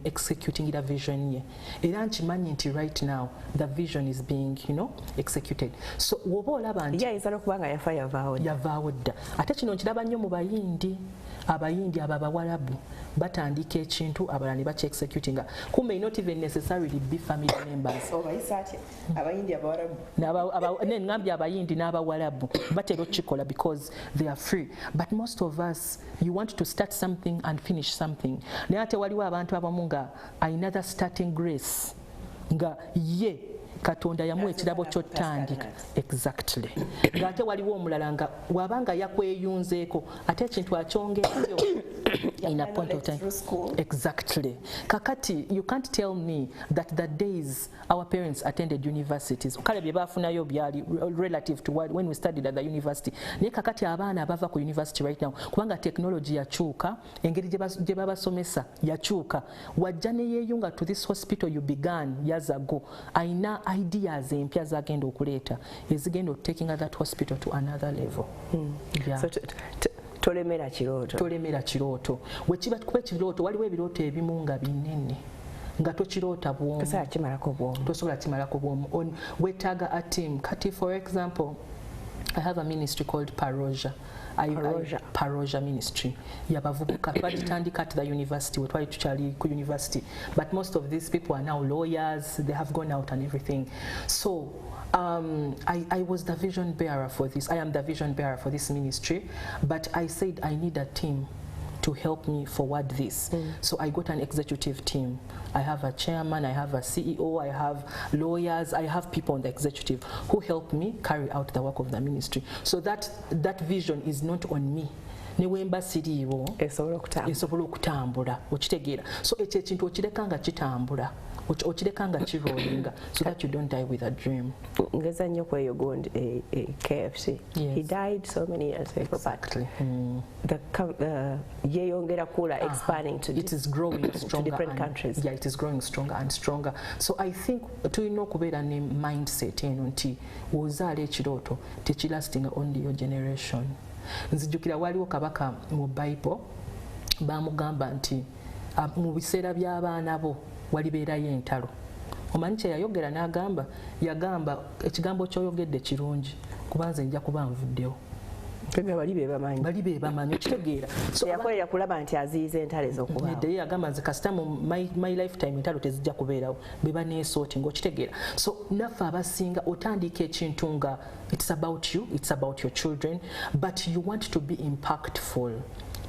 executing the vision ye. Era nkimanyi nti right now the vision is being, executed. So woba olaba nti ayinza okubanga yavaawo dda. Ate kino nkiraba nnyo mu bayindi. Abayindi ababawalabu batandika ekintu abalala ne baki executinga. Kumbe not even necessarily be family members. Abayindi abawalabu. Ngambye abayindi n'abawalabu batera okukikola because they are free. But most of us, you want to start something and finish something. Naye ate waliwo abantu abamu nga another starting grace nga ye Katonda yamuwa ekirabo ky'ottandika. Exactly. Ng'ate waliwo omulala nga wabanga yakweyunzeeko ate ekintu akyongeeyo in a point of time. Exactly. Kakati, you can't tell me that the days our parents attended universities, kale bye baafunayo byali relative to when we studied at the university. Naye kakati abaana abava ku university right now, kubanga technology yakyuka, engeri gye babasomesa yakyuka. Wajja ne yeeyunga to this hospital you began years ago. Aina ideas empya zagenda okuleeta ezigenda taking that hospital to another level. Yeah. So tolemera kirooto wekiba kuba ekirooto waliwo ebirooto ebimu nga binene nga tokiroota bwomu tosobola kimalako bwomu wetaaga a team. Kati for example, I have a ministry called Paroja ministry yabavubuka twagitandika at the university we twali tukyali ku university, but most of these people are now lawyers, they have gone out and everything. So I was the vision bearer for this. I am the vision bearer for this ministry, but I said I need a team to help me forward this. So I got an executive team. I have a chairman, I have a CEO, I have lawyers, I have people on the executive who help me carry out the work of the ministry. So that vision is not on me. Niwemba siriiwo esobola okutambula okitegeera. So ekyo ekintu okireka nga kitambula okireka nga kiroolinga so that you don't die with a dream. Ngeza nnyo kweyogonda KFC. He died so many years ago. Exactly. Yeyongera kula expanding to it is growing stronger to different countries. Yeah, it is growing stronger and stronger. So I think tulina okubeera ne mindset eno nti wozaala ekirooto tekilastinga only your generation. Nzijukira waliwo kabaka mu Bible bamugamba nti mu biseera by'abaana bo walibeerayo entalo. Omanyi kye yayogera n'agamba yagamba ekigambo ky'oyogedde kirungi kubanze nja kuba nvuddewo. Bali be bamanyi okitegeera. So yakolera kulaba nti aziyiza entalo ez'okuba. Nedde yagamba nze kasita mu my lifetime entalo tezijja kubeerawo be baneesooti ng'okitegeera. So naffe abasinga otandika ekintu nga it's about you, it's about your children, but you want to be impactful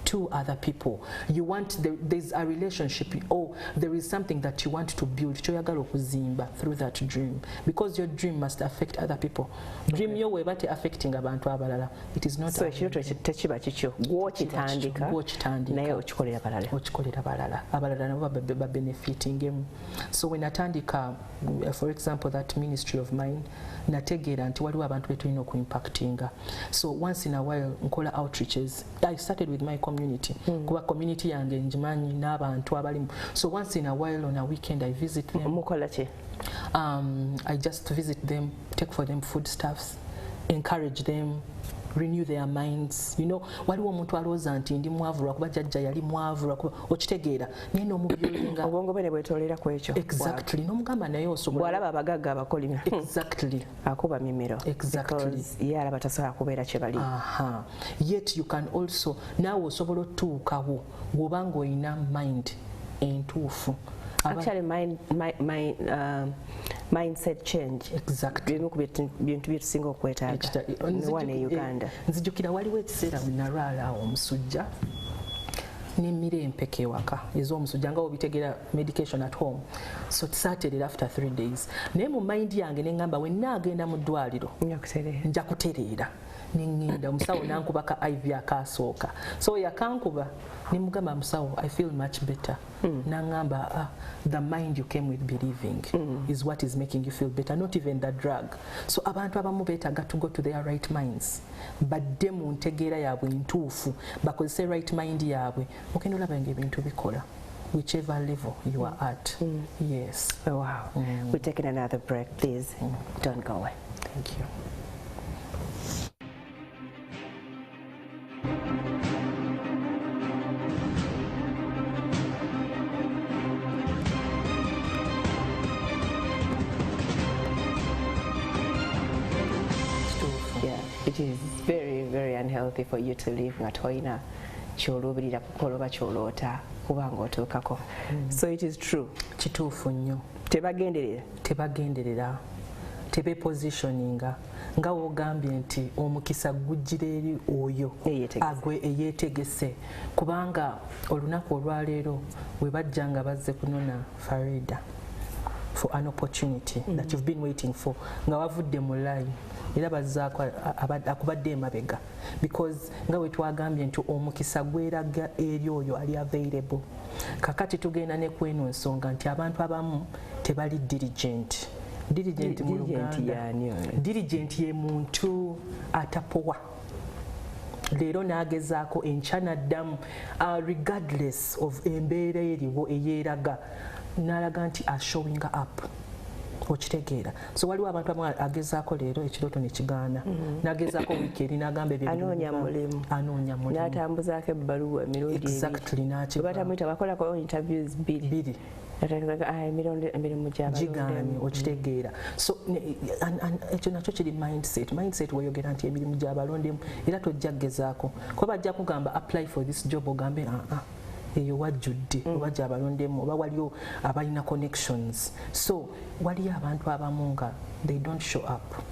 to other people. You want there's a relationship, or there is something that you want to build kyoyagala okuzimba through that dream, because your dream must affect other people. Dream yo webate affecting abantu abalala. It is not so ekirooto tekiba kikyo gw'okitandika naye okikolera balala abalala nabo ba benefitingemu. So when natandika for example that ministry of mine nategeera nti waliwo abantu betulina okuimpactinga. So once in a while nkola outreaches. I started with my community kuba community yange njimanyi n'abantu abalimu. So once in a while on a weekend I visit them. Mukola ki? I just visit them, take for them foodstuffs, encourage them, renew their minds. You know, waliwo omuntu alowooza nti ndi mwavu lwakuba jjajja yali mwavu lwakuba okitegeera naye n'omubyulinga obwongo bwe ne bwetolera ku ekyo. Exactly. N'omugamba naye osobola bw'alaba abagagga abakolima. Exactly. Akuba mimiro. Exactly. Ye alaba tasobola kubeera kye bali. Yet you can also naawe osobola otuukawo bw'oba ng'olina mind entuufu. Actually, mindset change. Exactly. Bintu byetusinga okwetaaga. Ne Uganda. Nzijukira waliwo ekiseera bwe nalwala omusujja n'emmere empeke ewaka ez'omusujja nga obitegeera medication at home. So tisaaterera after 3 days. Naye mu mind yange ne ngamba when naagenda mu ddwaliro nja kutereera. Ningenda omusawo nankuba ka IV akasooka. So yakankuba nimugamba musawo I feel much better. Nangamba the mind you came with believing is what is making you feel better, not even the drug. So abantu abamu beetaaga to go to their right minds. Badde mu ntegeera yaabwe ntuufu bakozese right mind yaabwe okenda olaba ng'ebintu bikola whichever level you are at. Yes. Oh, wow. We're taking another break, please. Don't go away. Thank you. It is very, very unhealthy for you to live nga toyina ky'oluubirira kukola oba ky'oloota kuba ng'otuukako. So it is true. Kituufu nnyo. Tebagenderera. Tebepositioninga nga wogambye nti omukisa gujjira eri oyo agwe eyeetegese kubanga olunaku olwaleero bwe bajja nga bazze kunona Farida for an opportunity that you've been waiting for nga wavudde mu line era bazzaako akubadde emabega because nga we twagambye nti omukisa gweraga eri oyo ali available. Kakati tugenda ne kweno ensonga nti abantu abamu tebali diligent. Diligent mu Luganda. Diligent ye muntu atapowa. Leero n'agezaako enkya n'addamu regardless of embeera eriwo eyeeraga n'alaga nti showing up. Okitegeera. So waliwo abantu abamu agezaako leero ekirooto ne kigaana. N'agezaako wiiki eri n'agamba ebyo anoonya mulimu. N'atambuzaako ebbaluwa emirundi ebiri. Exactly. Batamuyita bakolako interviews bbiri. Gigaani okitegeera. So ekyo nakyo kiri mindset weyogera nti emirimu gy'abalondemu era tojja kugezaako kuba bajja kugamba apply for this job ogambe eyo wajjudde oba gy'abalondemu oba waliwo abalina connections. So waliyo abantu abamu nga they don't show up.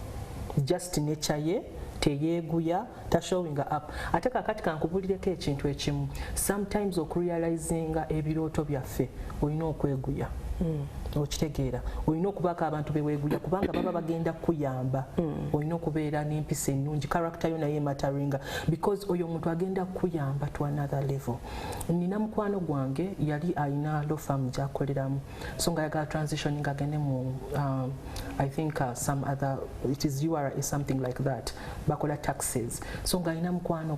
Just nature ye teyeeguya tashowinga up ate kakati kankubulireko ekintu ekimu sometimes okurealizinga ebirooto byaffe olina okweguya okitegeera olina okubaako abantu beweeguya kubanga baba bagenda kuyamba olina okubeera n'empisa ennungi character yo naye mataringa because oyo omuntu agenda kuyamba to another level. Nina mukwano gwange yali alina law firm gy'akoleramu so nga yagala transitioning agende mu I think some other it is URA is something like that bakola taxes so nga alina mukwano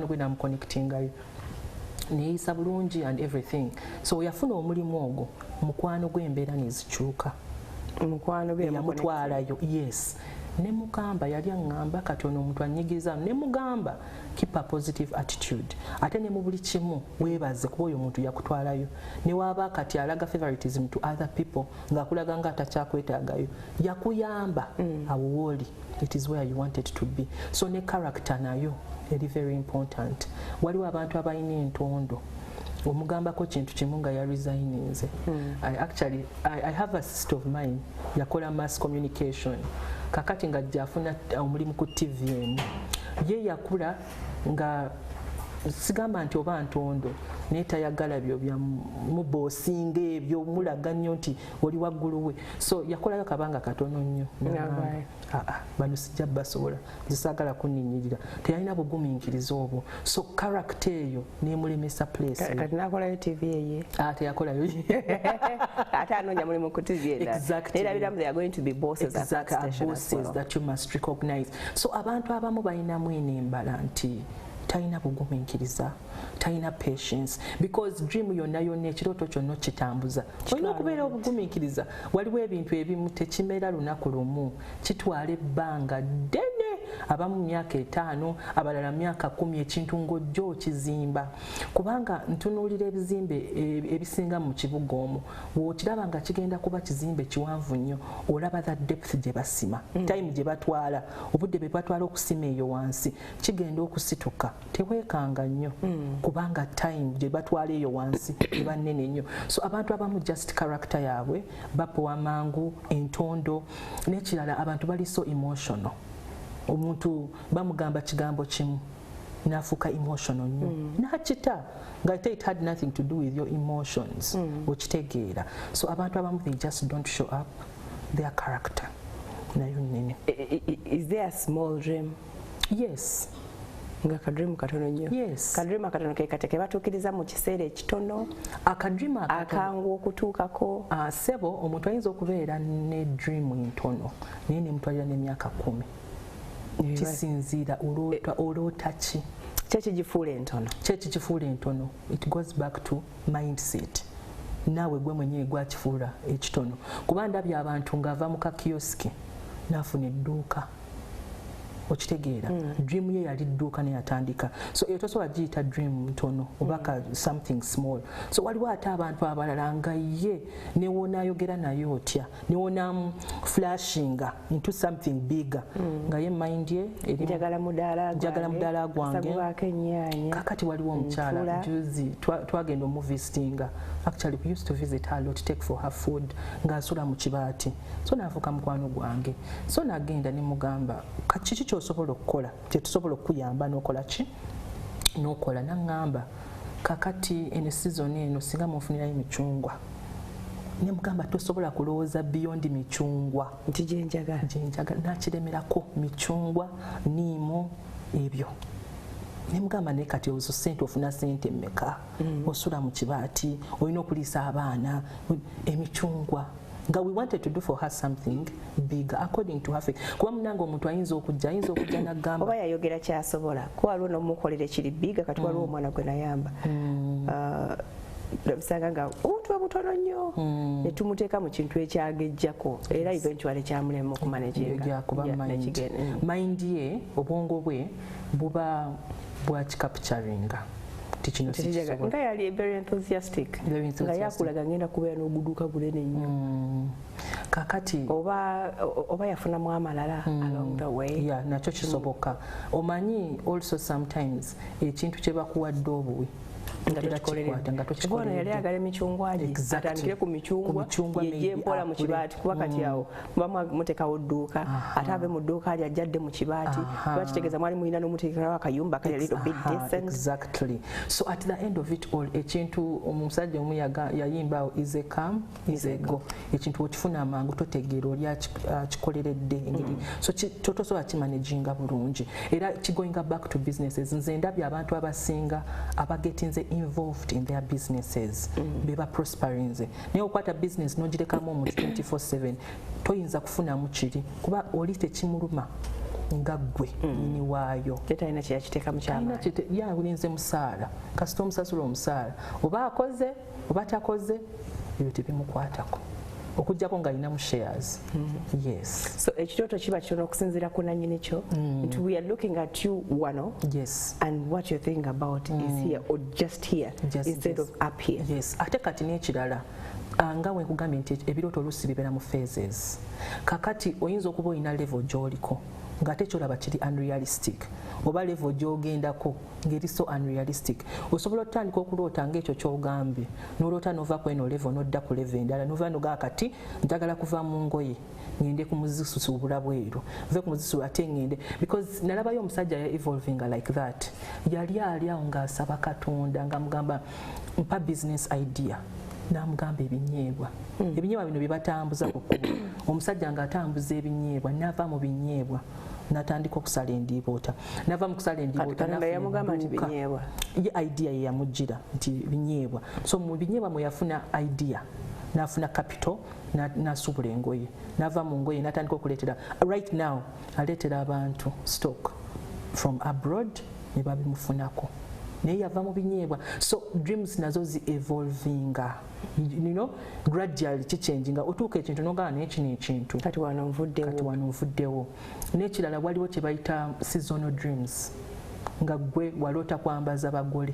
gwe namuconnectingayo neeyisa bulungi and everything so yafuna omulimu ogwo mukwano gw'embeera nezikyuka mukwano gwe yamutwalayo yes ne mugamba yali aŋŋamba kati ono omuntu anyigiza ne mugamba keep a positive attitude ate ne mu buli kimu weebaze kuba oyo omuntu yakutwalayo ne waaba kati alaga favoritism to other people ng'akulaga nga atakyakwetaagayo yakuyamba awo wooli it is where you wanted to be so ne character nayo eri very important waliwo abantu abalina entondo omugambako kintu kimu nga yaresigninze actually I have a sister of mine yakola mass communication kakati nga jafuna omulimu ku TV emu ye yakula nga sigamba nti oba ntondo naye tayagala byo bya mubosinga ebyo mulaga nnyo nti oli waggulu we so yakolayo kabanga katono nnyo bano sijja basobola zisaagala kunninyirira teyalina bugumiikiriza obwo so character eyo nemulemesa place kati nakolayo TV eye teyakolayo ate anoonya mulimu ku TV erabiramu they are going to be bosses that you must recognize so abantu abamu balinamu enembala nti talina bugumiikiriza talina patience because dream yonna yonna ekirooto kyonna kitambuza olina okubeera obugumiikiriza waliwo ebintu ebimu tekimera lunaku lumu kitwala ebbanga ddene abamu myaka 5 abalala myaka 10 ekintu ng'ojja okizimba kubanga ntunuulira ebizimbe ebisinga mu kibuga omwo w'okiraba nga kigenda kuba kizimbe kiwanvu nnyo olaba that depth gye basima time gye batwala obudde bwe batwala okusima eyo wansi kigenda okusituka teweekanga nnyo kubanga time gye batwala eyo wansi eba nnene nnyo so abantu abamu just character yaabwe bapowa mangu entondo n'ekirala abantu bali so emotional omuntu bamugamba kigambo kimu nafuuka emotional nnyo nakita nga it had nothing to do with your emotions okitegeera so abantu abamu they just don't show up their character nayo nnene. Is there a small dream? Yes. Nga kadream katono nnyo. Yes. Kadream akatono ke kate batuukiriza mu kiseera ekitono akadream akangu okutuukako sebo omuntu ayinza okubeera ne dream ntono naye nemutwalira n'emyaka 10 kisinziira oloota ki kyekigifuula entono kyekigifuula entono it goes back to mindset naawe gwe mwenyewe gwakifuula ekitono kuba ndabye abantu ng'ava mu kakioski n'afuna edduuka okitegeera dream ye yali dduuka ne yatandika so eyo tosobola giyita dream ntono obaka something small so waliwo ate abantu abalala nga ye newonaayogera naye otya newona flashinga into something bigger nga ye mind ye njagala mudaala gwange kakati waliwo omukyala juzi twagenda omuvisitinga actually we used to visit her lot take for her food ng'asula mu kibaati so naafuuka mukwano gwange so nagenda ne mugamba kiki ky'osobola okukola kyetusobola okuyamba n'okola ki n'okola naŋŋamba kakati eno season eno singa munfunirayo emicungwa ne mugamba tosobola kulowooza beyond micungwa nti gyenjagala nakiremerako micungwa niimo ebyo ne mugamba naye kati ozo ssente ofuna ssente mmeka osula mu kibaati olina okuliisa abaana emicungwa nga we wanted to do for her something big according to her faith kuba munange omuntu ayinza okujja nagamba oba yayogera kyasobola kuba waliwo n'omukolera ekiri biga kati waliwo omwana gwe nayamba bisanga nga omuntu obutono nnyo ne tumuteeka mu kintu ekyagejjako era eventually kyamulema okumanaginga mind ye obwongo bwe buba bwakicapturinga nga yali very enthusiastic nga yakulaga ngenda kubeera n'oguduuka gunene nnyo kakati oba yafunamu amalala along the way nakyo kisoboka omanyi also sometimes ekintu kye bakuwadde obuwi Kibona yali agala emichungwaji atandikire ku michungwa ye mpola mu kibaati kuba kati awo mutekawo dduuka ate ave mu dduuka ali ajjadde mu kibaati bakitegeeza mwali mulina n'omuteekerawo akayumba kali a little bit decent. Exactly. So at the end of it all ekintu omusajja omu yayimba is a come is a go ekintu okifuna amangu totegeera oli akikoleredde engeri so tosobola kimanaginga bulungi era kigoinga back to businesses nze ndabye abantu abasinga abagetinze involved in their businesses beba prosperinze naye okwata business n'ogirekamu omuntu 24/7 toyinza kufunamu kiri kuba oli tekimuluma nga ggwe nyini waayo tetalina kyeyakiteekamu kyamaanyi yalinze musaala kasita omusasula omusaala oba akoze oba takoze ebyo tebimukwatako okujjako nga alinamu shares. Yes. So ekirooto kiba kitono okusinziira ku nannyini kyo nti we are looking at you wano and what you think about is here or just here instead of up here. Yes. Ate kati n'ekirala nga wenkugambye nti ebirooto oluusi bibeera mu phases kakati oyinza okuba olina level gy'oliko ng'ate kyolaba kiri unrealistic oba level gy'ogendako ngeri so unrealistic osobola otandika okuloota ng'ekyo ky'ogambye n'oloota n'ova ku eno level n'odda ku level endala n'ova nogaa kati njagala kuva mu ngoye ngende ku muzisuubula bweru nve ku muzisuubula ate ngende because nalabayo omusajja ya evolving like that yali ali awo ng'asaba Katonda nga mugamba mpa business idea namugamba ebinyeebwa ebinyeebwa bino bye batambuza kukulu omusajja ng'atambuza ebinyeebwa n'ava mu binyeebwa natandika okusala endiiboota nava mu kusala endiiboota yamugamba nti binyeebwa ye idea ye yamujjira nti binyeebwa so mu binyeebwa mwe yafuna idea nafuna capital nasubula engoye nava mu ngoye natandika okuleetera right now aleetera abantu stock from abroad ne babimufunako naye yava mu binyeebwa so dreams nazo zi evolvinga gradually kichanginga otuuka ekintu nogala n'ekino ekintu kati wano nvuddewo n'ekirala waliwo kye bayita seasonal dreams nga gwe waloota kwambaza bagole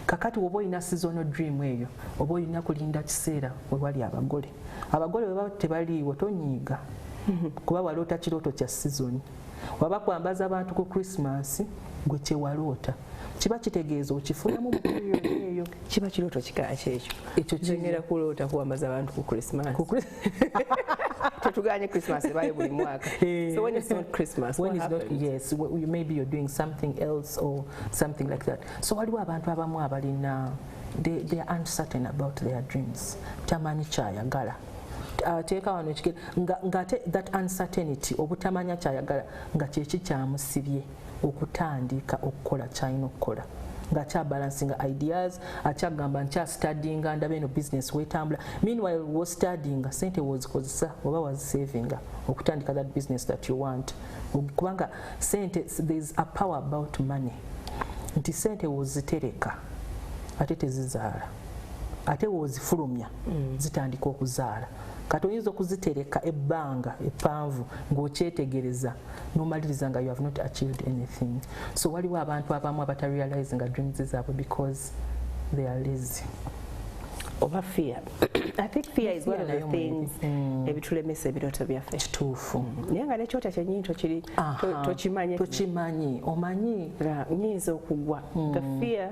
kakati woba olina seasonal dream eyo oba olina kulinda kiseera wewali abagole bwe tebaliiwo tonyiiga kuba waloota kirooto kya season waba kwambaza abantu ku Christmas gwe kyewaloota kiba kitegeeza okifunamu mu period eyo kiba kirooto kikala kyekyo kyengera kuloota kuwambaza abantu ku Christmas tetuganye Christmas ebayo buli mwaka so when it's not Christmas when it's not yes maybe you're doing something else or something like that so waliwo abantu abamu abalina they are uncertain about their dreams tamanyi kyayagala teeka wano nga that uncertainty obutamanya kyayagala nga kyeki kyamusibye okutandika okukola kyalina okukola nga kyabalansinga ideas akyagamba nkyastudinga ndaba eno business wetambula meanwhile was studying sente wozikozesa oba wazisavinga okutandika that business that you want kubanga sente there's a power about money nti sente wozitereka ate tezizaala ate wozifulumya zitandika okuzaala kati oyinza okuzitereka ebbanga eppanvu ng'okyetegereza n'omaliriza nga you have not achieved anything so waliwo abantu abamu abatarealize nga dreams zaabwe because they are lazy oba fear. I think fear is one of the things ebitulemesa ebirooto byaffe kituufu naye nga n'ekyoto kyennyini tokimanyi omanyi nyinza okugwa the fear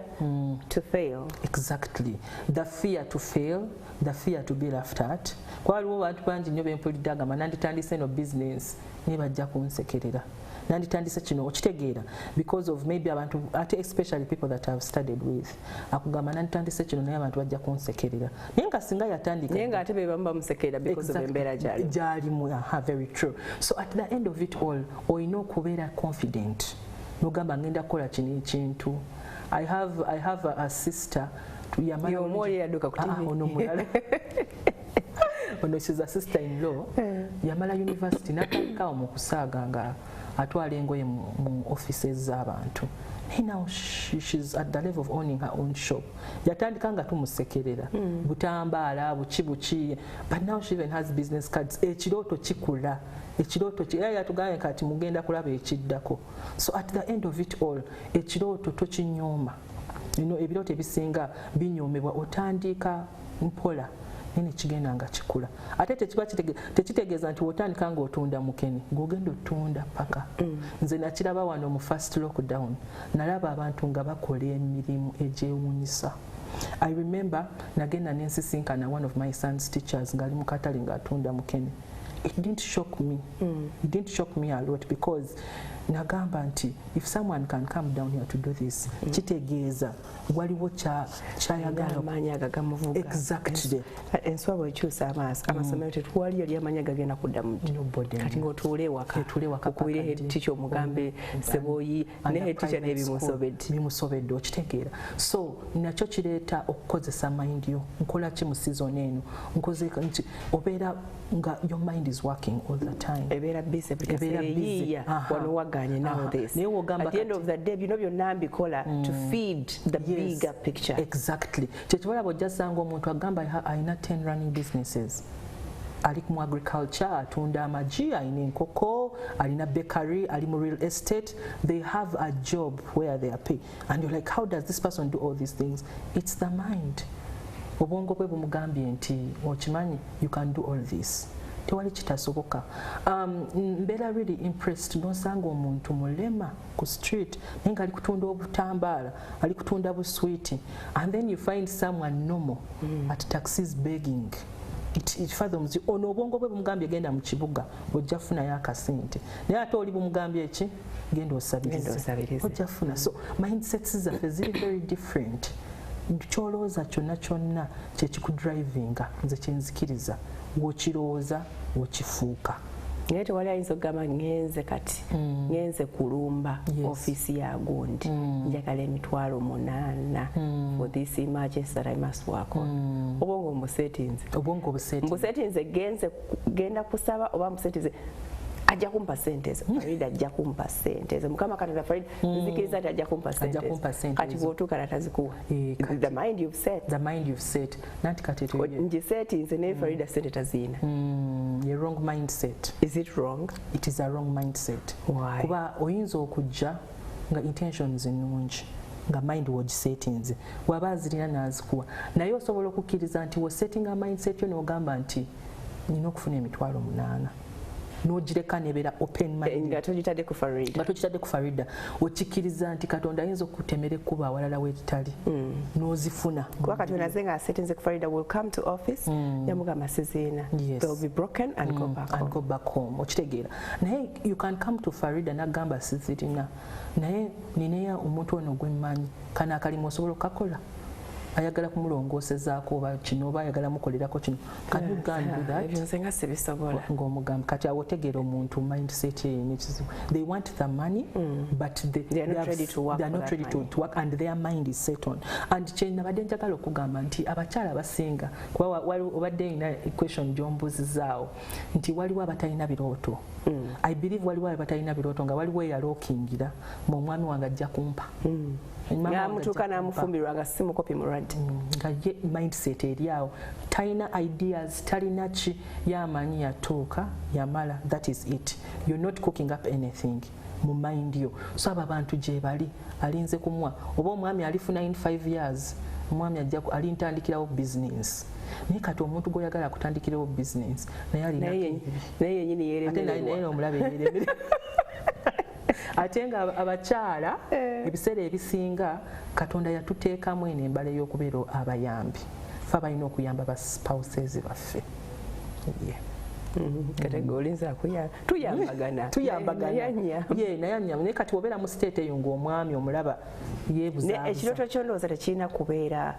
to fail. Exactly, the fear to fail, the fear to be laughed at. Kwaliwo abantu bangi nnyo bempulidde agamba nanditandise no business naye bajja kunsekerera nanditandise kino okitegeera because of maybe abantu ate especially people that I've studied with akugamba nanditandise kino naye abantu bajja kunsekerera naye nga singa yatandika naye nga ate be bamu bamusekerera because of embeera gyalimu very true so at the end of it all olina okubeera confident nogamba ngenda kukola kino ekintu I have a sister ono mulala ono she's a sister-in-law yamala university natandikawo mu kusaaga nga atwala engoye mu offices z'abantu now she's at the level of owning her own shop yatandika nga tumusekerera butambaala buki but now she even has business cards ekirooto kikula ekirooto yatugambye kati mugenda kulaba ekiddako so at the end of it all ekirooto tokinyooma ebirooto ebisinga binyoomebwa otandika mpola nene kigenda nga kikula ate tekitegeeza nti wotandika ng'otunda mukene ng'ogenda otunda paka nze nakiraba wano mu first lockdown nalaba abantu nga bakola emirimu egyewuunyisa. I remember nagenda nensisinkana one of my son's teachers ngali mu katale ng'atunda mukene. It didn't shock me. It didn't shock me a lot because nagamba nti if someone can come down here to do this kitegeeza waliwo kyayagala amaanyi agagamuvuga. Exactly. Enswa bwekyusa amaaso amasomero tetuwali yali amaanyi agagenda kudda mu kati ng'otuule ewaka okubira head teacher omugambe Seboyi ne head teacher bimusobedde okitegeera. So nakyo kireeta okukozesa mind yo nkola ki mu season eno nkoze nti obeera nga your mind is working all the time. Ebeera busy because wano waganye nowadays. At the end of the day bino byonna mbikola to feed the bigger picture. Exactly. Kyekibala bw'ojjasanga omuntu agamba alina 10 running businesses. Ali mu agriculture, atunda amagi, alina enkoko, alina bakery, ali mu real estate. They have a job where they are paid. And you're like, how does this person do all these things? It's the mind. Obwongo bwe bumugambye nti okimanyi you can do all this. Tewali kitasoboka. Mbeera really impressed nosanga omuntu mulema ku street naye nga ali kutunda obutambaala ali kutunda buswiti and then you find someone normal at taxis begging. It fathoms you. Ono obwongo bwe bumugambye genda mu kibuga ojja funayo akasente naye ate oli bumugambye ki genda osabirize ojja funa. So mindsets zaffe ziri very different. Kyolowooza kyonna kyekikudrivinga nze kyenzikiriza wokirowooza wokifuuka. Naye tewali ayinza okugamba ngenze kati ngenze kulumba ofiisi ya gundi njagala $8,000 for this emergency that I must work on. Obwongo mbusetinze genda kusaba oba mbusetinze ajja kumpa sente ezo. Farida ajja kumpa sente ezo. Mukama Katonda Farida nzikiriza nti ajja kumpa sente ezo. Kati bw'otuuka natazikuwa. The mind you've set. The mind you've set. Nanti kati ngisetinze naye Farida sente taziina. A wrong mindset. Is it wrong? It is a wrong mindset. Why? Kuba oyinza okujja nga intentions ennungi nga mind wogisetinze waba azirina n'azikuwa naye osobola okukkiriza nti wosettinga mindset yo n'ogamba nti nina okufuna $8,000 n'ogireka nebeera open mind nga togitadde ku Farida okikkiriza nti Katonda ayinza okutemera ekkuba awalala weetali n'ozifuna kuba Katonda aze nga asetinze ku Farida will come to office yamugamba siziina they'll be broken and go back home. Okitegeera naye you can come to Farida n'agamba sizirina naye nineya omuntu ono gwemmanyi kana akalimu osobola okukakola ayagala kumulongoosezaako oba kino oba ayagala mukolerako kino. Can you go and do that? Nzenga sibisobola. Ng'omugamba kati awo otegeera omuntu mindset ye n'ekizibu. They want the money but they are not ready to work and their mind is set on. And kye nabadde njagala okugamba nti abakyala abasinga kuba obadde ina equation gy'ombuzizaawo nti waliwo abatalina birooto. I believe waliwo abatalina birooto nga waliwo eyalookingira mu omwami wange ajja kumpa. Namutuuka n'amufumbirwa nga si mukopi mulwadde. Nga ye mindset eri awo talina ideas talina ki yamanyi yatuuka yamala that is it. You're not cooking up anything mu mind yo. So abo abantu gye bali alinze kumwa oba omwami alifuna in 5 years omwami ajja alintandikirawo business. Naye kati omuntu gw'oyagala kutandikirawo business naye alina naye yennyini yeeremererwa naye omulabe yeeremererwa. Ate nga abakyala ebiseera ebisinga Katonda yatuteekamu eno embala y'okubeera abayambi. Ffe abalina okuyamba ba spouses baffe. Kategolinza tuyambagana. Nayanya naye kati obeera mu state eyo ng'omwami omulaba yeebuzaabuza. Ekirooto ky'ondowooza tekirina kubeera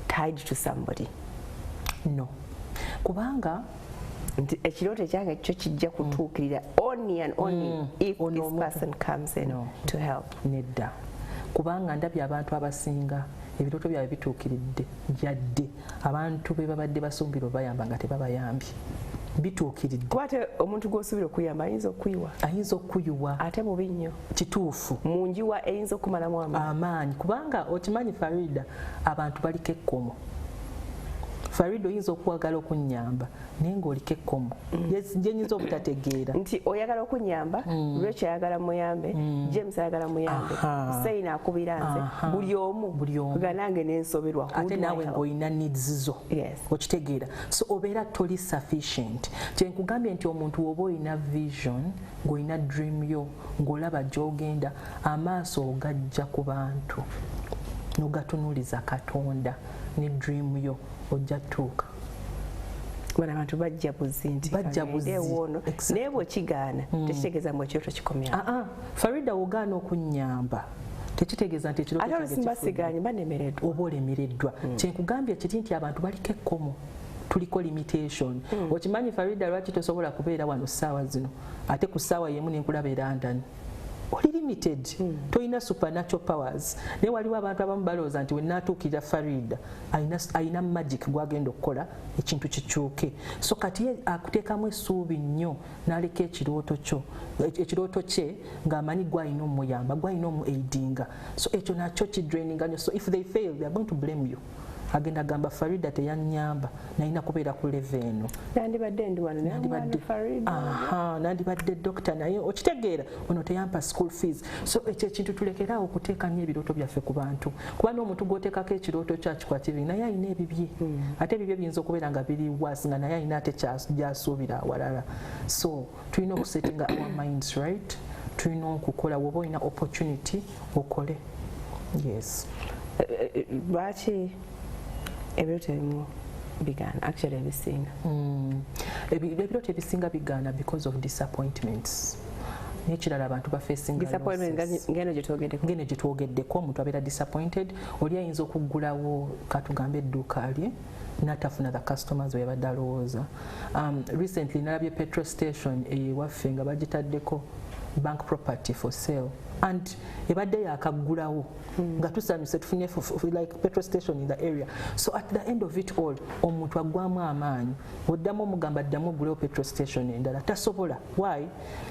tied to somebody. No. Kubanga nti ekirooto ekyange kyo kijja kutuukirira only and only if this person comes in to help. Nedda. Kubanga ndabye abantu abasinga ebirooto byabwe bituukiridde jadde abantu be babadde basumbira bayamba nga tebabayambye. Bituukiridde. Kwate omuntu gw'osuubira okuyamba ayinza okuyiwa ate mubi nnyo kituufu mu njiwa eyinza okumalamu amaanyi kubanga okimanyi Farida abantu baliko ekkomo Farida oyinza okwagala okunyamba naye ng'oliko ekkomo gyenyinza obutategeera nti oyagala okunyamba Rachel ayagala muyambe James ayagala muyambe Hussein akubira nze buli omu nange nensoberwa ate naawe ng'olina needs zo okitegeera so obeera toli sufficient kyenkugambye nti omuntu woba olina vision ng'olina dream yo ng'olaba gy'ogenda amaaso ogajja ku bantu n'ogatunuuliza Katonda ne dream yo ojja tuuka bana abantu bajja buzi nti bajja buzi wono naye bw'okigaana tekitegeeza mbu ekyoto kikomya Farida wogaana okunyamba tekitegeeza nti ekirooto ate simbasiganye banemereddwa oba olemereddwa kyenkugambye kiti nti abantu baliko ekkomo tuliko limitation okimanyi Farida lwaki tosobola kubeera wano ssaawa zino ate ku ssaawa yemu nenkulaba e London oli limited toyina supernatural powers naye waliwo abantu abamu balowooza nti wennaatuukirira Farida ayina magic gwagenda okukola ekintu kikyuke so kati ye akuteekamu essuubi nnyo n'aleka ekirooto kye ng'amanyi gwalina omuyamba gwalina omu aidinga so ekyo nakyo kidraininga nnyo so if they fail they are going to blame you agenda gamba Farida teyanyamba nalina kubeera ku level eno nandibadde ndi wano nandibadde doctor naye okitegeera ono teyampa school fees so ekyo ekintu tulekeraawo okuteeka nnyo ebirooto byaffe ku bantu kuba n'omuntu gw'oteekako ekirooto kyakikwatibiri naye alina ebibye ate ebibye biyinza okubeera nga biri wasi nga naye alina ate gyasuubira awalala so tulina okusettinga our minds right tulina okukola woba olina opportunity okole yes lwaki ebirooto ebimu bigaana actually ebisinga ebirooto ebisinga bigaana because of disappointments n'ekirala abantu ngeno gyetwogeddeko omuntu abeera disappointed oli ayinza okuggulawo katugambe edduuka lye n'atafuna the customers we yabadde alowooza recently nalabye petrol station ewaffe nga bagitaddeko bank property for sale and ebadde yakaggulawo nga tusanyuse tufunye like petrol station in the area so at the end of it all omuntu agwamu amaanyi oddamu omugamba ddamu ogulewo petrol station endala tasobola why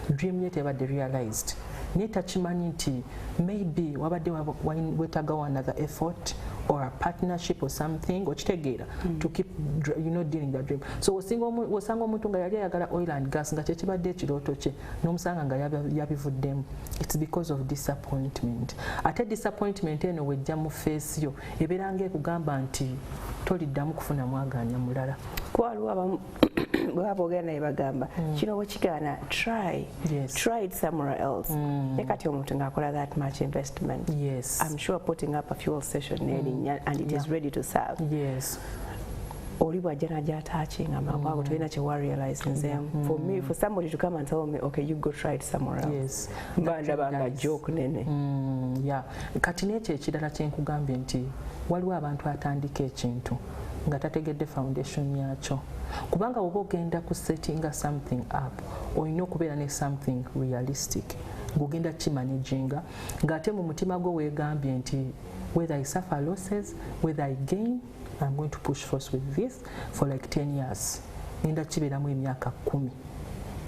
dream ye tebadde realized naye takimanyi nti maybe wabadde wetagawo another effort or a partnership or something okitegeera to keep dealing that dream so osanga omuntu nga yali ayagala oil and gas nga kyekibadde ekirooto kye n'omusanga nga yabivuddemu it's because of disappointment ate disappointment eno wejja mu face yo ebeeranga ekugamba nti toliddamu kufuna mwaganya mulala kwaliwo abamu bwaba ogenda naye bagamba kino wekigaana try it somewhere else naye kati omuntu ng'akola that much investment I'm sure putting up a fuel station and it is ready to serve oli bwajja najatachinga mabwago tulina kyewa realizing for me for somebody to come and tell me okay you go try it somewhere else banga joke nene kati n'ekyo ekirala kyenkugambye nti waliwo abantu atandika ekintu nga tategedde foundation yakyo kubanga oba ogenda ku settinga something up olina okubeera ne something realistic ng'ogenda kimanaginga ng'ate mu mutima gwo weegambye nti whether I suffer losses whether I gain I'm going to push forth with this for like 10 years ngenda kibeeramu emyaka 10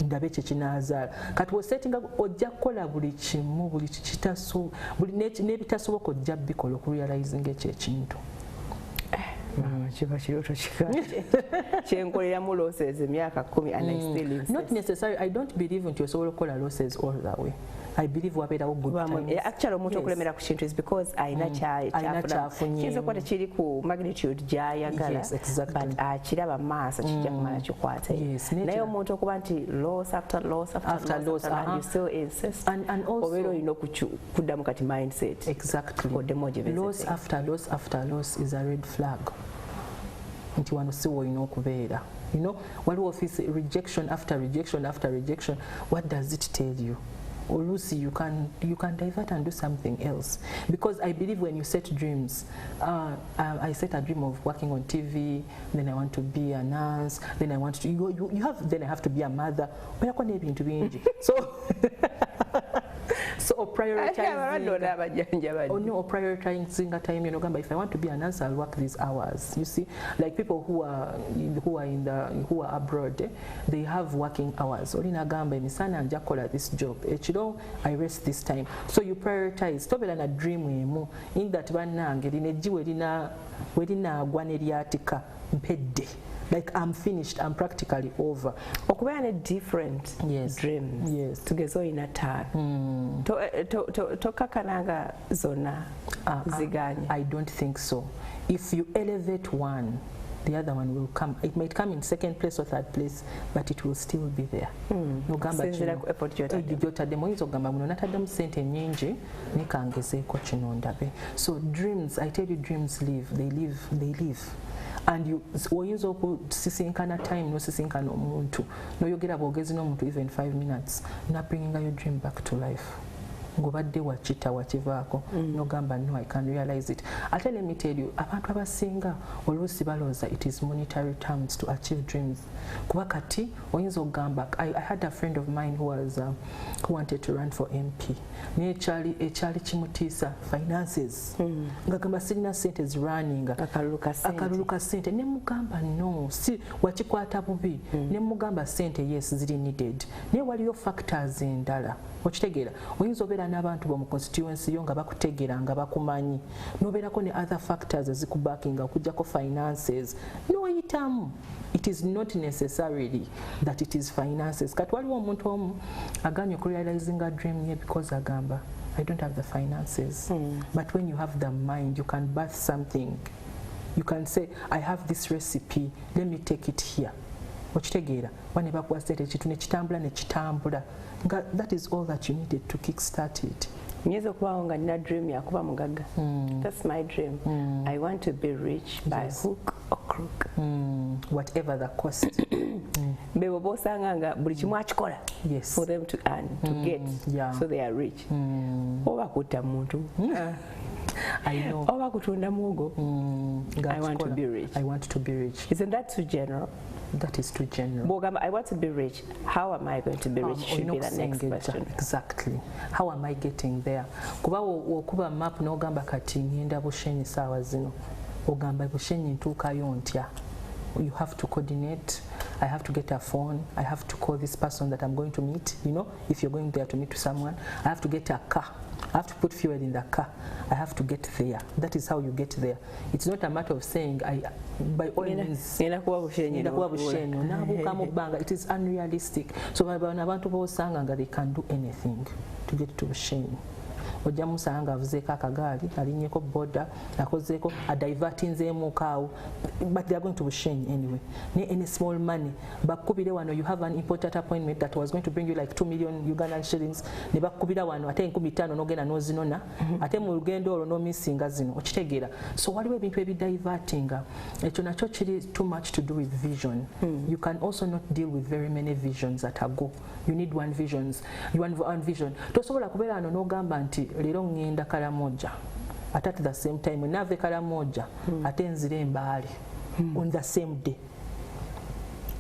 ndabe ekyo kinaazaala kati wosettinga ojja kukola buli kimu buli n'ebitasoboka ojja bikola okurealizing ekyo ekintu kiba kirooto kikanje kyenkoleramu losses emyaka 10 and I still live not necessary I don't believe nti osobola okukola losses all the way I believe wabeerawo good times actually omuntu okulemera ku kintu is because ayina kyafunye kiyinza okuba tekiri ku magnitude gyayagala but akiraba maaso kijja kumala kikwata naye omuntu okuba nti loss after loss after loss and you still insist obeera olina okuddamu kati mindset loss after loss after loss is a red flag nti wano si woolina okubeera waliwo rejection after rejection after rejection what does it tell you? Or Lucy, you can divert and do something else, because I believe when you set dreams, I set a dream of working on TV, then I want to be a nurse, then I want to then I have to be a mother. So So prioritizing. Oh no, prioritizing a time, you know, if I want to be a nurse, I'll work these hours. You see, like people who are abroad, they have working hours. Olina gamba emisana njakola this job. Echiro I rest this time. So you prioritize. Tobela na dream wemu in that banange linejiwe lina gwaneriatika mpedde. Like I'm finished, I'm practically over. Okubeera different dreams. Yes. Tugezo ina time. Tokakananga zona ziganya. I don't think so. If you elevate one, the other one will come. It might come in second place or third place, but it will still be there. No gamba so dreams, I tell you, dreams live. They live. And you oyinza okusisinkana time no sisinkana omuntu no yogera bwogezi n'omuntu even 5 minutes na bringing your dream back to life. Ngobadde wachita wachivaako no gamba no, I can realize it. Ate let me tell you, abantu abasinga oluusi balooza it is monetary terms to achieve dreams. Kuba kati oyinza ogamba, I had a friend of mine who wanted to run for MP. Naye ekyali kimutiisa finances. Ngagamba sirina sente running akaluluka sente ne mugamba no, si wakikwata bubi. Ne mugamba sente yes ziri needed. Naye waliyo factors endala. Okitegeera oyinza obeera n'abantu bo mu constituency yo nga bakutegeera nga bakumanyi n'obeerako ne other factors ezikubackinga okujjako finances n'oyitamu. It is not necessarily that it is finances. Kati waliwo omuntu omu aganye okurealizing a dream ye because agamba I don't have the finances. But when you have the mind, you can birth something. You can say I have this recipe, let me take it here. Okitegeera wane bakwasete ekintu ne kitambula ne kitambula. That is all that you needed to kickstart it. Nyezo kubaho nga nina dream ya kuba mugaga. That's my dream. I want to be rich by hook or crook. Whatever the cost. Bebo bosanga nga buli kimu akikola for them to earn, to get, so they are rich. Oba kutta muntu. I know. Oba kutunda mugo. I want to be rich. I want to be rich. Isn't that too general? That is too general. I want to be rich. How am I going to be rich? Should be the next question. Exactly. How am I getting there? Kuba okuba map no gamba kati ngenda Bushenyi sawa zino. Ogamba Bushenyi ntuukayo ntya. You have to coordinate. I have to get a phone. I have to call this person that I'm going to meet. You know, if you're going there to meet someone, I have to get a car. I have to put fuel in the car. I have to get there. That is how you get there. It's not a matter of saying, by all means, it is unrealistic. So they can do anything to get to Bushenyi. Ojja musanga avuzeeko akagaali alinyeko boda akozeeko adivertinzeemu kaawo, but they are going to Bushenyi anyway. Any small money bakubire wano, you have an important appointment that was going to bring you like 2 million Ugandan shillings, ne bakubira wano ate 15 n'ogenda n'ozinona ate mu lugendo olwo n'omissinga zino. Okitegeera, so waliwo ebintu ebidivertinga. Ekyo nakyo kiri too much to do with vision. You can also not deal with very many visions at a go. You need one vision. Tosobola kubeera wano n'ogamba nti lero ngenda Karamoja at the same time nave Karamoja ate nzire Mbale on the same day.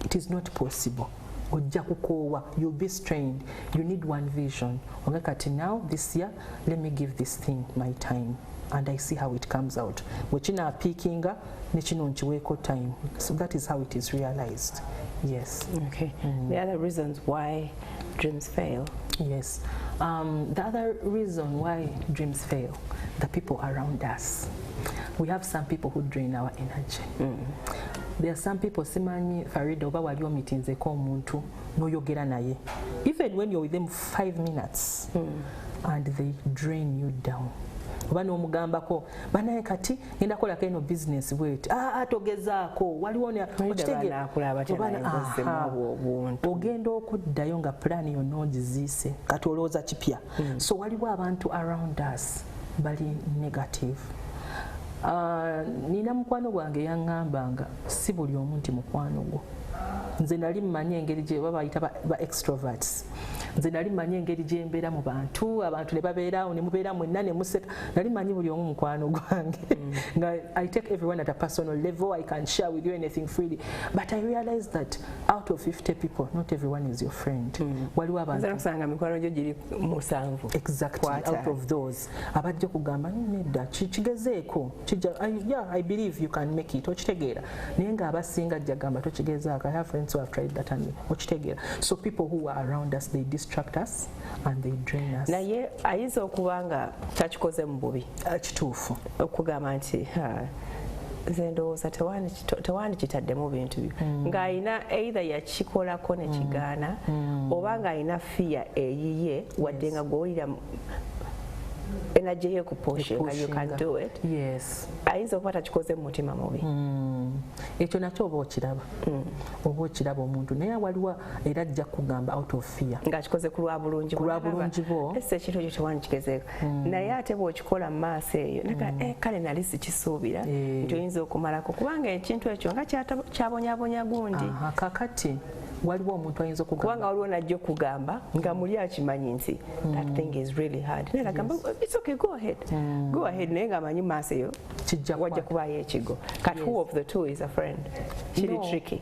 It is not possible. Ojja kukoowa, you'll be strained. You need one vision. Kati now this year, let me give this thing my time and I see how it comes out. Wekina peakinga nekino nkiweeko time. So that is how it is realized. Yes. Okay. The other reasons why dreams fail. Yes. The other reason why dreams fail, the people around us. We have some people who drain our energy. There are some people, simanyi Farida oba wali omitinzeko omuntu n'oyogera naye. Even when you're with them 5 minutes and they drain you down. Oba n'omugambako banaye kati ngenda kolako eno business bweti togezaako waliwo ogenda okuddayo nga plan yonna ogiziise kati olowooza kipya. So waliwo abantu around us bali negative. Nina mukwano gwange yaŋŋambanga si buli omu nti mukwano gwo. Nze nali mmanyi engeri gye baba bayita ba extroverts. nze nali manyi engeri gye mbeera mu bantu ne babeerawo ne mubeera mwenna ne museka nali manyi buli omu mukwano gwange nga I take everyone at a personal level. I can share with you anything freely, but I realized that out of 50 people not everyone is your friend. Waliwo abantu kusanga mikwano gyo giri musanvu. Exactly. Out of those abajja kugamba nedda kigezeeko yeah, I believe you can make it okitegeera naye nga abasinga ajja gamba tokigezaako. I have friends who have tried that and okitegeera. So people who are around us, they distract us and they drain us. Naye ayinza okuba nga takikoze mu bubi. Kituufu okugamba nti nze ndowooza tewandikitaddemu bintu byo ng'ayina either yakikolako ne kigaana oba ng'ayina fear eyiye wadde nga gw'owulira energy ye kupusha nga you can do it. Yes. Ayinza okuba takikoze mu mutima mubi. Ekyo nakyo oba okiraba omuntu naye waliwo era ajja kugamba out of fear ng'akikoze ku lwa bulungi bo ese ekintu ekyo tewandikikezeeko naye ate bw'okikola mu maaso eyo kale nali sikisuubira nti oyinza okumalako kubanga ekintu ekyo nga kyabonyabonya gundi. Kakati waliwo omuntu ayinza kubanga waliwo najja okugamba nga muli akimanyi nti that thing is really hard naye agamba it's okay, go ahead naye ng'amanyi mu maaso eyo wajja kubaayo ekigo. Kati who of the two is a friend? Kiri tricky.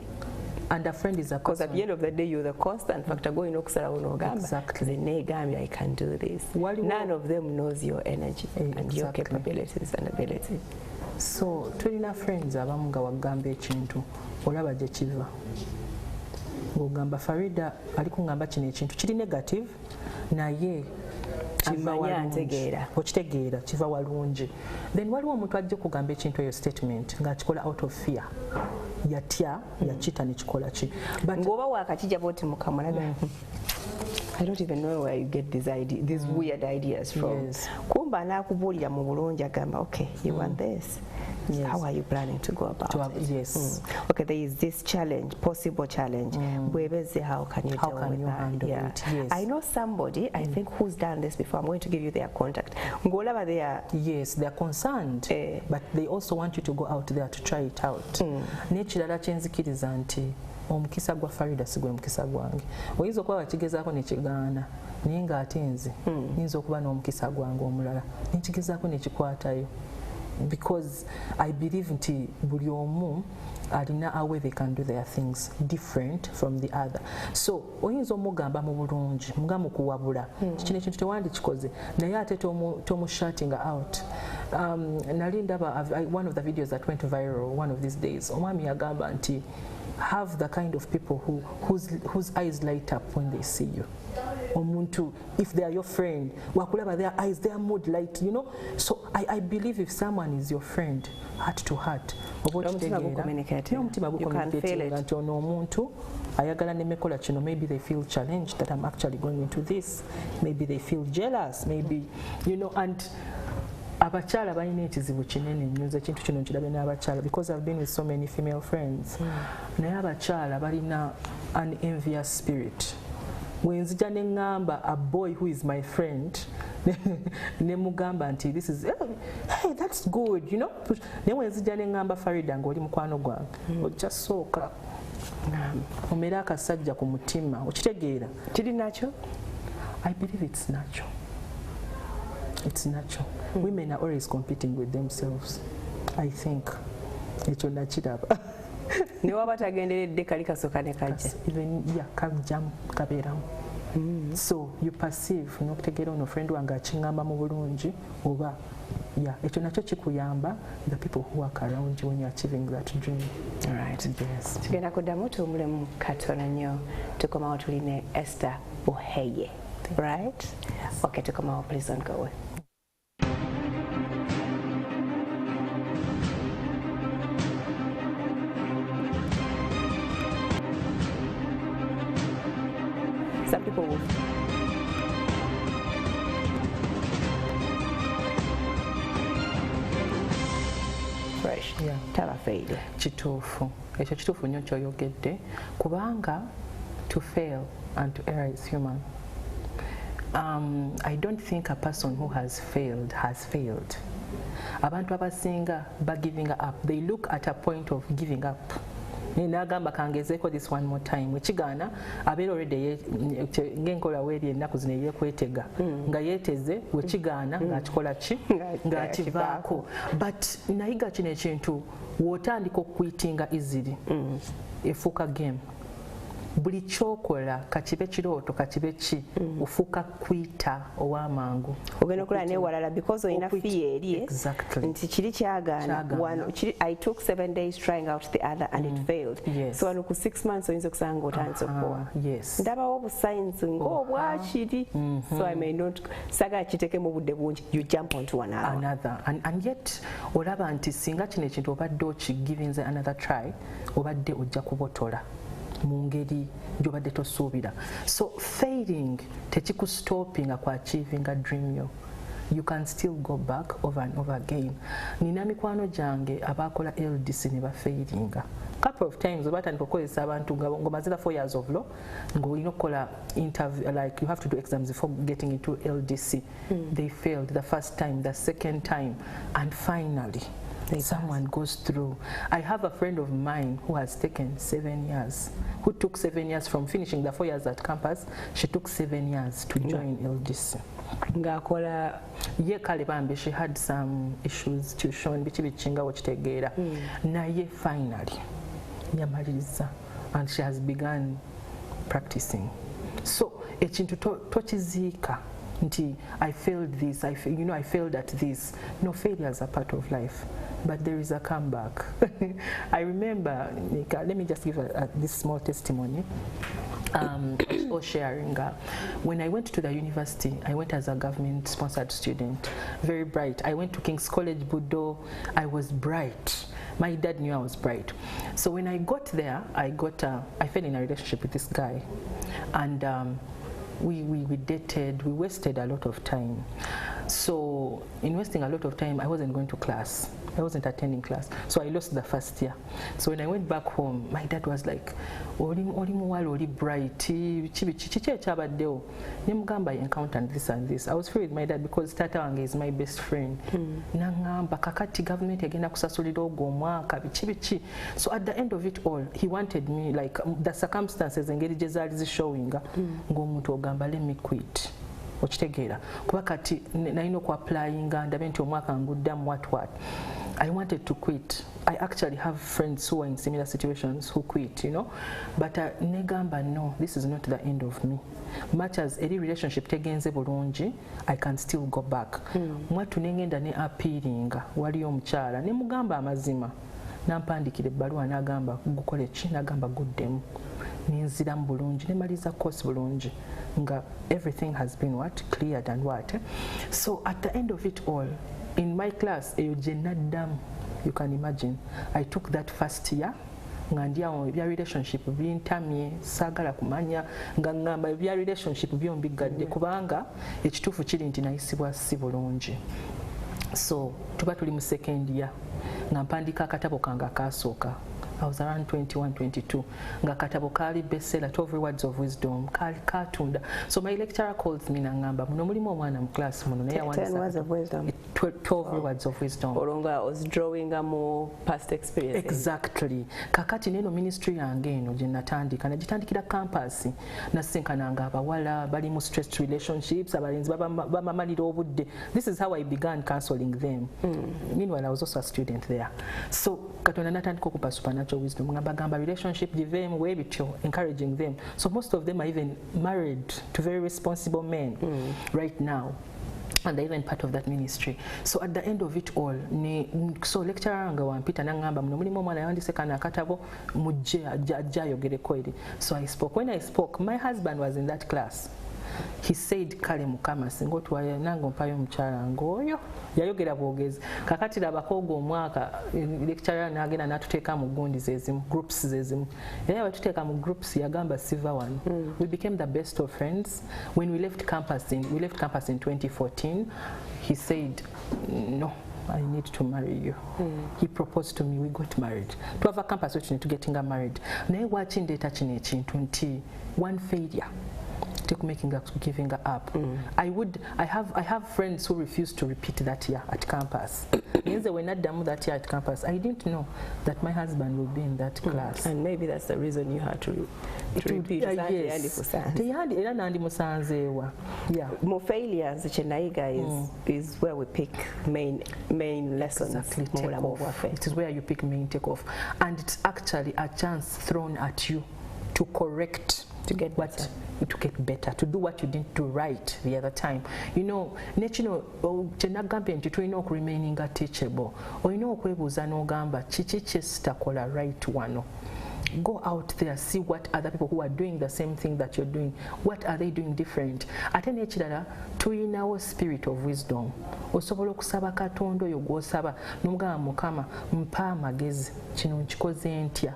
And a friend is a because at the end of the day you're the constant factor going okusalawo n'ogamba exactly. I can do this. None of them knows your energy and your capabilities and abilities. So tulina friends abamu nga wagamba ekintu olaba gye kiva ng'ogamba Farida ali kungamba kino ekintu kiri negative naye kiva walungi okitegeera kiva walungi then waliwo omuntu ajja okugamba ekintu eyo statement ng'akikola out of fear yatya yakita nekikola ki ng'oba wakakijja boti mukamulaga I don't even know where you get these weird ideas from. Yes. Kumba anakubuulira mu bulungi agamba okay you want this. Yes. How are you planning to go about it? Yes. Okay, there is this challenge, possible challenge. How can you deal with that? Yeah. Yes. I know somebody, I think, who's done this before. I'm going to give you their contact. Yes, they're concerned, but they also want you to go out there to try it out. Nekirala kyenzikiriza nti omukisa gwa Farida sigwe mukisa gwange. Oyinza okuba wakigezaako nekigaana naye ng'ate nze nyinza okuba n'omukisa gwange omulala nekigezaako nekikwatayo. Because I believe nti buli omu alina a way they can do their things different from the other. So oyinza omugamba mu bulungi nga mukuwabula kino ekintu tewandikikoze naye ate tomu shutting out. Nali ndaba one of the videos that went viral one of these days omwami yagamba nti have the kind of people whose eyes light up when they see you. Omuntu, if they are your friend, wakulaba their eyes, their mood light, you know. So I believe if someone is your friend, heart to heart, you can feel it. Maybe they feel challenged that I'm actually going into this. Maybe they feel jealous. Maybe, you know, and abakyala balina ekizibu kinene nnyo ekintu kino nkirabye n'abakyala because I've been with so many female friends. Naye abakyala balina an envious spirit. Wenzija ne ngamba a boy who is my friend ne mugamba nti this is hey that's good, you know. Ne wenzija ne ngamba Farida ng'oli mukwano gwange ojja sooka omera akasajja ku mutima okitegeera kiri nakyo. I believe it's natural. It's natural. Women are always competing with themselves. I think ekyo nakiraba. Ne waba tagenderedde kali kasooka ne kajja. Even kajjamu kabeeramu. So you perceive n'okutegeera ono friend wange akingamba mu bulungi oba ekyo nakyo kikuyamba the people who work around you when you're achieving that dream. All right. Yes. Tugenda kuddamu tuwummulemu katono nnyo tukomawo tuline Esther Buheye. Right? Yes. Okay, tukomawo, please don't go away. Some people will fresh. Yeah. Tabafeire. Kituufu. Ekyo kituufu nnyo ky'oyogedde kubanga to fail and to err is human. I don't think a person who has failed. Abantu abasinga ba giving up. They look at a point of giving up. n'agamba kangezeeko this one more time ekigaana abeera already ng'enkola weeri ennaku zino eyekwetega nga yeeteze wekigaana ng'akikola ki ng'akivaako but nayiga kino ekintu w'otandika okwitinga easily efuuka game buli kyokola kakibe kirooto kakibe ki ofuuka kwita ow'amangu ogenda okola newalala because olina fear eri nti kiri kyagaana I took 7 days trying out the other and it failed so wano ku 6 months oyinza okusanga otandise okukowa ndabawo obusayinsi ng'obwakiri so I may not sagala kiteekemu obudde bungi you jump onto another and yet olaba nti singa kino ekintu obadde okigivinze another try obadde ojja kubotola mu ngeri gy'obadde tosuubira so failing tekikustoppinga ku achieving a dream yo you can still go back over and over again nina mikwano gyange abakola LDC ne bafailinga couple of times batandika okukozesa abantu ng'omazira 4 years of law ng'olina okukola interview like you have to do exams before getting into LDC they failed the first time the second time and finally someone goes through. I have a friend of mine who has taken 7 years, who took 7 years from finishing the 4 years at campus. She took 7 years to join LDC. Ngakola ye kale bambi she had some issues tuition bichi bichinga wakitegeera naye finally yamaliriza and she has begun practicing. So ekintu tokiziika nti I failed this, I failed at this. No, failures are part of life, but there is a comeback. I remember, let me just give this small testimony. Or sharing. When I went to the university, I went as a government-sponsored student, very bright. I went to King's College, Budo. I was bright. My dad knew I was bright. So when I got there, I fell in a relationship with this guy, and we dated. We wasted a lot of time. So in wasting a lot of time, I wasn't going to class. I wasn't attending class. So I lost the first year. So when I went back home, my dad was like, oli bright, chabadeo. I encountered this and this. I was free with my dad because Tata Wange is my best friend. Nangamba kakati government agenda kusasulira ogomwaka bichi. So at the end of it all, he wanted me, like the circumstances engeri gye zaali zishowinga ng'omuntu ogamba let me quit. Okitegeera kuba kati nalina okuapplyinga ndabe nti omwaka nguddamu what I wanted to quit. I actually have friends who are in similar situations who quit, but negamba no, this is not the end of me. Much as any relationship tegenze bulungi, I can still go back. Mwatu nengenda ne appealinga wali omukyala ne mugamba amazima nampandikira ebbaluwa n'agamba gukole ki n'agamba guddemu ninziramu bulungi nemaliza course bulungi nga everything has been cleared and so at the end of it all in my class eyo gye naddamu you can imagine I took that first year nga ndi awo ebya relationship bintamye saagala kumanya nga ngamba ebya relationship byombigadde kubanga ekituufu kiri nti nayisibwa si bulungi so tuba tuli mu second year nga mpandika akatabo kange akasooka I was around 21, 22. Nga katabo kali bestseller 12 Words of Wisdom kali katunda. So my lecturer calls me nangamba muno mulimu omwana mu class muno naye awandisa 10 words of wisdom. 12 words of wisdom. Olonga was drawing more past experience. Exactly. Kakati neno ministry yange eno gye natandika nagitandikira campus nasenkananga abawala bali mu stressed relationships abalenzi bamamalira obudde. This is how I began counseling them. Meanwhile I was also a student there. So katonda natandika okupa supernatural wisdom ngabagamba relationship divem webityo encouraging them. So most of them are even married to very responsible men right now. And they're even part of that ministry. So at the end of it all, so lecturer anga wampita nangamba muno mulimu omwana yawandise kana akatabo mujje ajja ayogereko eri. So I spoke. When I spoke, my husband was in that class. He said kale mukama singa otwaye nange mpayo omukyala ngoyo yayogera bwogezi kakati labako ogwo omwaka lecturer n'agenda n'atuteeka mu gundi zezimu groups zezimu era batuteeka mu groups yagamba siva one. We became the best of friends. When we left campus in 2014, he said no, I need to marry you. He proposed to me, we got married. Twava campus to getting married. Naye wakindeeta kino ekintu nti one failure take making up, giving up. I have friends who refuse to repeat that year at campus. Means when I done that year at campus, I didn't know that my husband would be in that class. And maybe that's the reason you had to repeat. Yes. Yeah. More failures, is where we pick main lessons. Exactly. Take off. It is where you pick main take off, and it's actually a chance thrown at you to correct, to get better, to do what you didn't do right the other time. You know, remaining teachable, or you know, right one. Go out there, see what other people who are doing the same thing that you're doing, what are they doing different. Ate nekirala tulina our spirit of wisdom. Osobola okusaba Katonda oyo gw'osaba n'omugamba Mukama mpa amagezi kino nkikoze ntya.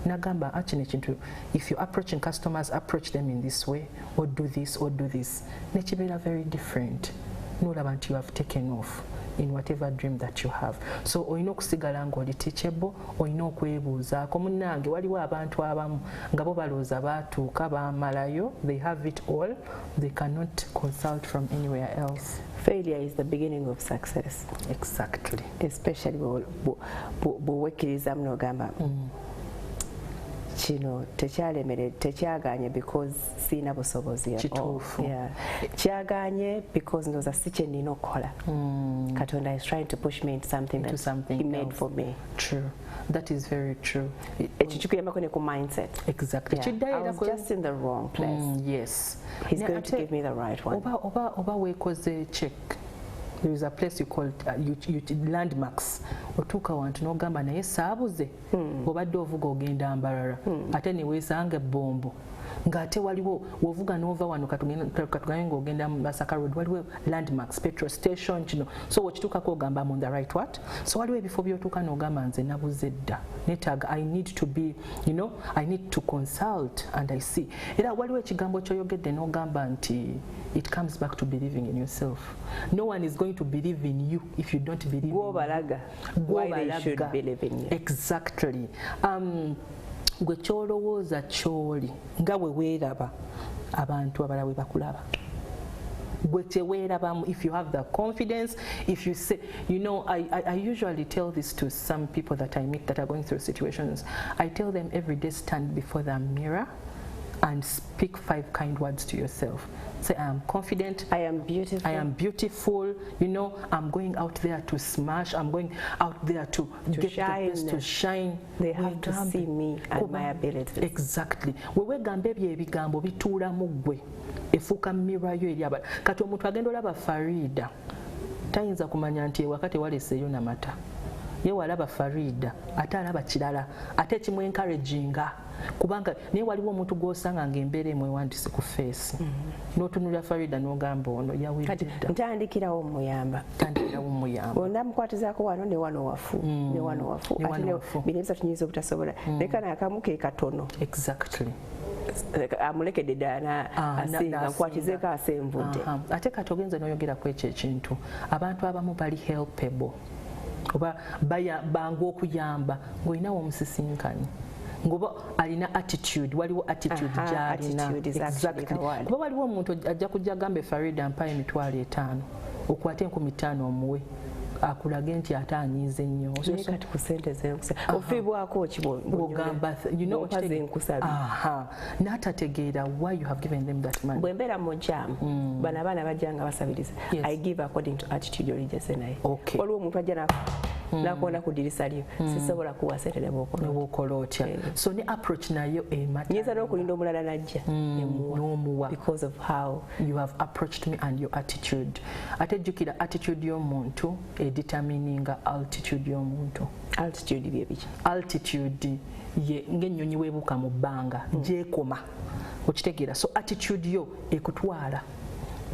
Nagamba actually ekintu, if you're approaching customers, approach them in this way, or do this, or do this. Nekibeera very different. N'olaba nti you have taken off in whatever dream that you have. So oyina okusigala ng'oli teachable, oyina okwebuuzaako. Munnange waliwo abantu abamu nga bo balowooza baatuuka baamalayo, they have it all, they cannot consult from anywhere else. Failure is the beginning of success. Exactly. Especially bw'owekkiriza n'ogamba kino tekyaganye because sina busobozi. Yeah. Kyaganye because ndoza si kye nina okukola. Katonda is trying to push me into something that he made for me. True. That is very true. Ekikuyambako ne ku mindset. Exactly. Yeah. I was just in the wrong place. Yes. He's going to give me the right one. Oba weekoze check. There is a place you call landmarks. Otuuka wantu n'ogamba naye saabuze obadde ovuga ogenda Mbarara ate ne weesanga ebbombo ng'ate waliwo wovuga n'ova wano katugambe ng'ogenda Masaka Road waliwo landmarks, petrol station kino, so wekituukako ogamba I'm on the right what. So waliwo ebifo by'otuuka n'ogamba nze nabuze dda netaaga, I need to be, you know, I need to consult and I see. Era waliwo ekigambo ky'oyogedde n'ogamba nti it comes back to believing in yourself. No one is going to believe in you if you don't believe in you. Why they should believe in you. Exactly. Gwe kyolowooza kyoli nga bwe weeraba abantu abalala bwe bakulaba. Gwe teweerabamu, if you have the confidence, if you say, you know, I usually tell this to some people that I meet that are going through situations. I tell them every day, stand before the mirror and speak 5 kind words to yourself. Say, I am confident. I am beautiful. I am beautiful. You know, I'm going out there to smash. I'm going out there to get shine. The best, to shine. They have to see me and my abilities. Exactly. Wewe gambe ebigambo bituula mu ggwe. Efuuka mirror yo eri abantu. Kati omuntu agenda olaba Farida. Tayinza kumanya nti wakati waleseeyo namata. Ye walaba Farida ate alaba kirala ate kimu encouraginga kubanga naye waliwo omuntu gw'osanga ng'embeera emwewandise ku face n'otunulira Farida n'ogamba ono yawedda. Ntandikirawo omuyamba. Bonna mukwatizaako wano ne wano wafu. Ne wano wafu. Ate bino ebisa tunyinza obutasobola. Naye kano akamu ke katono. Exactly. Amulekedde ddala asinga nkwatizeeko asenvudde. Ate kati ogenza n'oyogera ku ekyo ekintu. Abantu abamu bali helpable. Oba bangu okuyamba ng'olinawo omusisinkani ngoba alina attitude, waliwo attitude gy'alina. Exactly. Kuba waliwo omuntu ajja kujja agambe Farida mpa $50,000 okwate 50,000 omuwe akulage nti ate anyiize nnyo. Kati ku ssente z'enkusa ofiibwako ogamba n'atategeera why you have given them that money. Bwe mbeera mu jam bano abaana bajja nga basabiriza. I give according to attitude oli gyese naye. Waliwo omuntu ajja nakuwona ku ddirisa lyo sisobola kuwa ssente ne bw'okola otya. So ne approach nayo emata. Nyinza n'okulinda omulala najja n'omuwa because of how you have approached me and your attitude. Ate jjukira attitude y'omuntu determininga altitude y'omuntu. Altitude bye biki? Altitude ye ng'ennyonyi weebuuka mu bbanga gy'ekoma okitegeera. So attitude yo ekutwala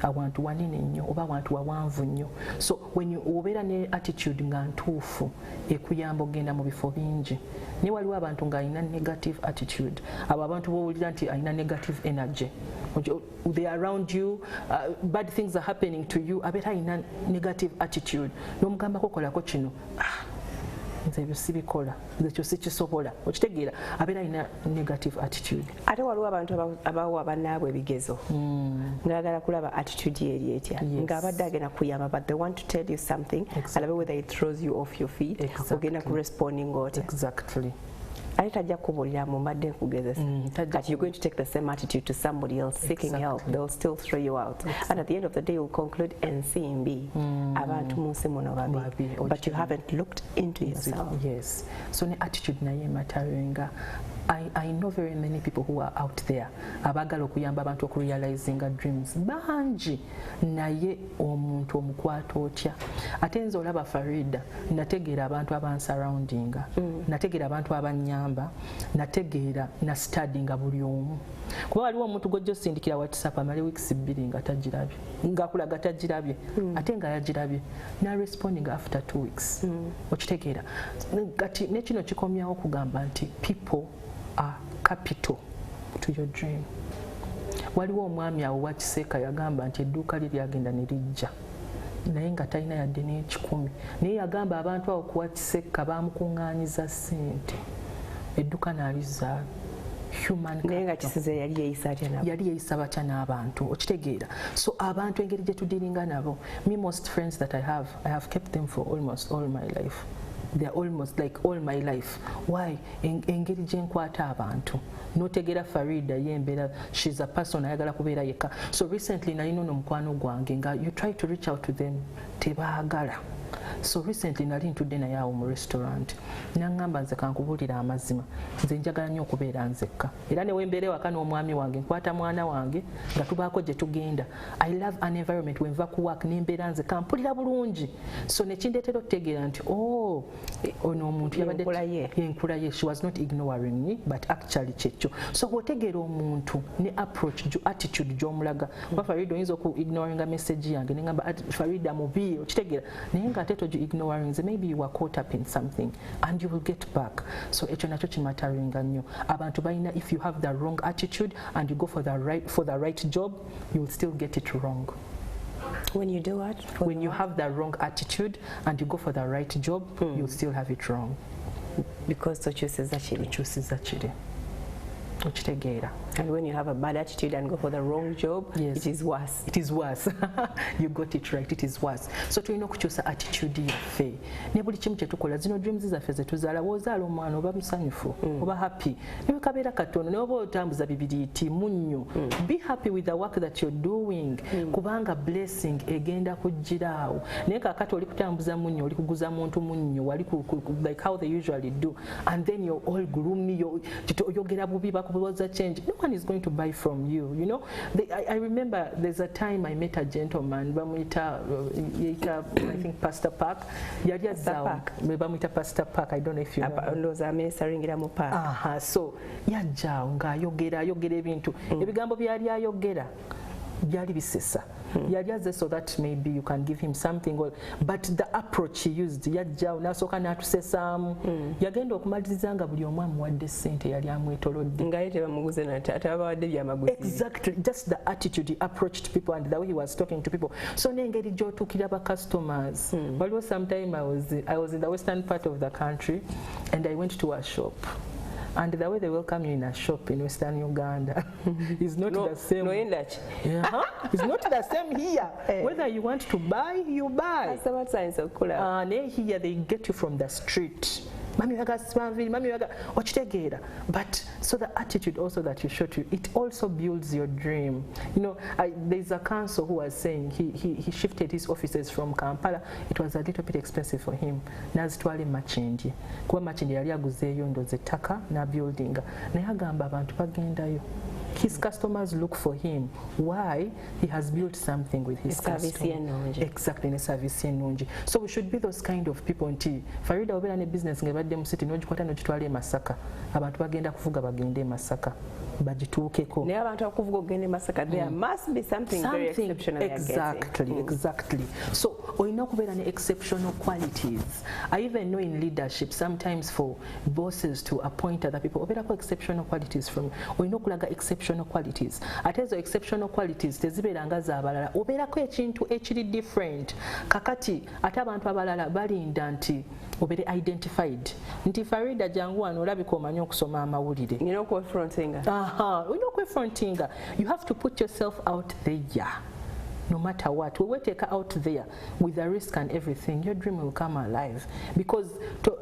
awantu wanene nnyo oba awantu wawanvu nnyo. So when you obeera ne attitude nga ntuufu ekuyamba ogenda mu bifo bingi. Ne waliwo abantu ng'alina negative attitude. Abo abantu b'owulira nti alina negative energy. They are around you, bad things are happening to you, abeera alina negative attitude. N'omugambako kolako kino. nze ebyo sibikola nze ekyo sikisobola okitegeera abeera alina negative attitude. Ate waliwo abantu abawa bannaabwe ebigezo ng'ayagala kulaba attitude ye eri etya ng'abadde agenda kuyamba but they want to tell you something alabe whether it throws you off your feet ogenda ku responding otya. Exactly. Ate tajja kubuulira mu mbadde nkugezesa that you're going to take the same attitude to somebody else seeking help. They'll still throw you out and at the end of the day you'll conclude NCMB abantu mu nsi muno babi but you haven't looked into yourself. Yes, so ne attitude naye matarenga. I know very many people who are out there abagala okuyamba abantu okurealizinga dreams bangi naye omuntu omukwata otya ate nze olaba Farida nategeera abantu abansurroundinga nategeera abantu abanyamba nategeera na studyinga buli omu kuba waliwo omuntu gojja osindikira WhatsApp amale weeks 2 nga tagirabye ngakulaga tagirabye ate nga yagirabye na responding after 2 weeks okitegeera kati nekino kikomyawo okugamba nti people are capital to your dream. Waliwo omwami awo wa Kiseeka yagamba nti edduuka lye lyagenda ne lijja naye nga talina yadde n'ekikumi naye yagamba abantu awo kuwa Kiseeka baamukuŋŋaanyiza ssente edduuka n'alizaayo. Naye nga kisize yali yeeyisa atya nabo? Yali yeeyisa batya n'abantu okitegeera. So abantu engeri gye tudiringa nabo, me most friends that I have kept them for almost all my life. They are almost like all my life. Why? Engeri gye nkwata abantu notegeera Farida yembera, she's a person ayagala kubeera yekka. So recently nalina omukwano gwange nga you try to reach out to them tebaagala. So recently nali ntudde naye awo mu restaurant nangamba nze kankubuulira amazima nze njagala nnyo okubeera nzekka era ne wembeera ewaka n'omwami wange nkwata mwana wange nga tubaako gye tugenda. I love an environment wenva ku work nembeera nzekka mpulira bulungi. So nekindeetera okutegeera nti ono omuntu yabadde enkula ye, she was not ignoring me but actually kyekyo. So bw'otegeera omuntu ne approach attitude gy'omulaga kuba Farida oyinza oku-ignoringa message yange nengamba Farida mubi okitegeera naye nga ate togi ignoring nze maybe you are caught up in something and you will get back. So ekyo nakyo kimataringa nnyo abantu balina, if you have the wrong attitude and you go for the right job you will still get it wrong. When you do what? When you have the wrong attitude and you go for the right job you'll still have it wrong because tokyusiza kiri okitegeera. And when you have a bad attitude and go for the wrong job, yes, it is worse. It is worse. You got it right, it is worse. So tulina okukyusa attitude yaffe ne buli kimu kyetukola zino dreams zaffe zetuzaala wozaala omwana oba musanyufu oba happy ne kabeera katono ne oba otambuza bibiriiti munnyo be happy with the work that you're doing kubanga blessing egenda kujjiraawo naye kakati oli kutambuza munnyo oli kuguza muntu munnyo wali like how they usually do and then you're all gloomy oyogera bubi bakubuza change. No one is going to buy from you, you know. I remember there's a time I met a gentleman, I think Pastor Park. Pastor Park, I don't know if you know. So, yajjao nga ayogera ebintu. Ebigambo byali ayogera byali bisesa. Yali so that maybe you can give him something, but the approach he used yajjao nasooka n'atusesaamu yagenda okumaliriza nga buli omu amuwadde ssente yali amwetolodde nga ye tebamuguze atabawadde byamaguzi. Exactly, just the attitude he approached people and the way he was talking to people. So n'engeri gy'otuukira ba customers. Waliwo sometime I was in the western part of the country and I went to a shop. And the way they welcome you in a shop in Western Uganda is not the same. No, in that. It's not the same here. Whether you want to buy, you buy. That's what science of color. And here they get you from the street. Mami waga spanville, mami waga okitegeera. But so the attitude also that you show to you, it also builds your dream. You know, there's a council who was saying he shifted his offices from Kampala. It was a little bit expensive for him. Nazitwale Makindye. Kuba Makindye yali aguzeeyo ndoze ettaka na building. Naye agamba abantu bagendayo. His customers look for him. Why? He has built something with his customers. Exactly, service ennungi. So we should be those kind of people. Nti Farida obeera ne business ng'ebadde mu city n'ogikwata n'ogitwala e Masaka. Abantu bagenda kuvuga bagende e Masaka. Bagituukeko. Naye abantu okuvuga ogende e Masaka, there must be something very exceptional. Exactly. So olina okubeera ne exceptional qualities. I even know in leadership sometimes for bosses to appoint other people obeerako exceptional qualities from olina okulaga exceptional qualities. Ate ezo exceptional qualities tezibeeranga z'abalala, obeerako ekintu ekiri different. Kakati ate abantu abalala balinda nti obere identified nti Farida jangu wano olabika omanyi okusoma amawulire. You know kwefrontinga. Kwefrontinga. You have to put yourself out there. No matter what, we will take her out there with the risk and everything. Your dream will come alive because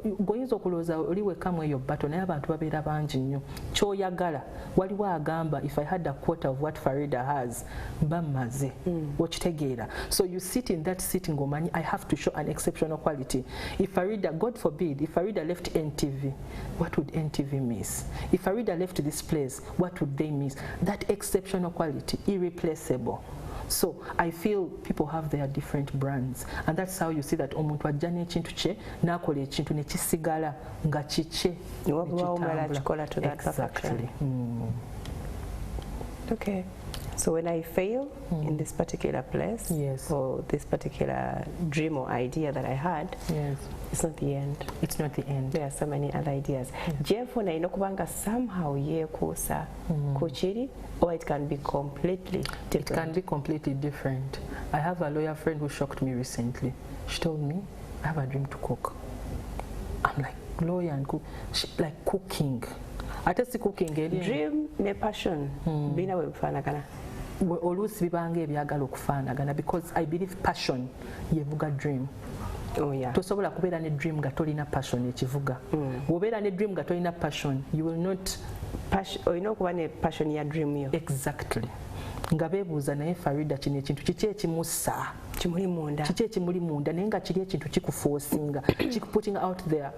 goyinza okuloza oliwe kamwe yo battle naye abantu babeera bangi nnyo kyoyagala waliwo agamba if I had a quarter of what Farida has bamaze okitegeera. So you sit in that sitting omanyi I have to show an exceptional quality. If Farida, God forbid, if Farida left NTV, what would NTV miss? If Farida left this place, what would they miss? That exceptional quality, irreplaceable. So I feel people have their different brands, and that's how you see that omuntu ajja n'ekintu kye n'akola ekintu ne kisigala nga kikye. Exactly. Okay. So when I fail in this particular place, or this particular dream or idea that I had, it's not the end. It's not the end. There are so many other ideas. Jefuna inokubanga somehow yekusa kuchiri, or it can be completely different. It can be completely different. I have a lawyer friend who shocked me recently. She told me, I have a dream to cook. I'm like, lawyer and cook, like cooking. Atasi cooking. Dream ne passion. Bina webifanagana. Oluusi bibanga ebyagala okufaanagana because I believe passion yevuga dream. Tosobola kubeera ne dream nga tolina passion ekivuga. Bw'obeera ne dream nga tolina passion, you will not olina okuba ne passion ya dream yo. Exactly. Nga beebuuza naye Farida kino ekintu kiki ekimussa kimuli munda kiki ekimuli munda naye nga kiri ekintu kikuforcinga putting out there.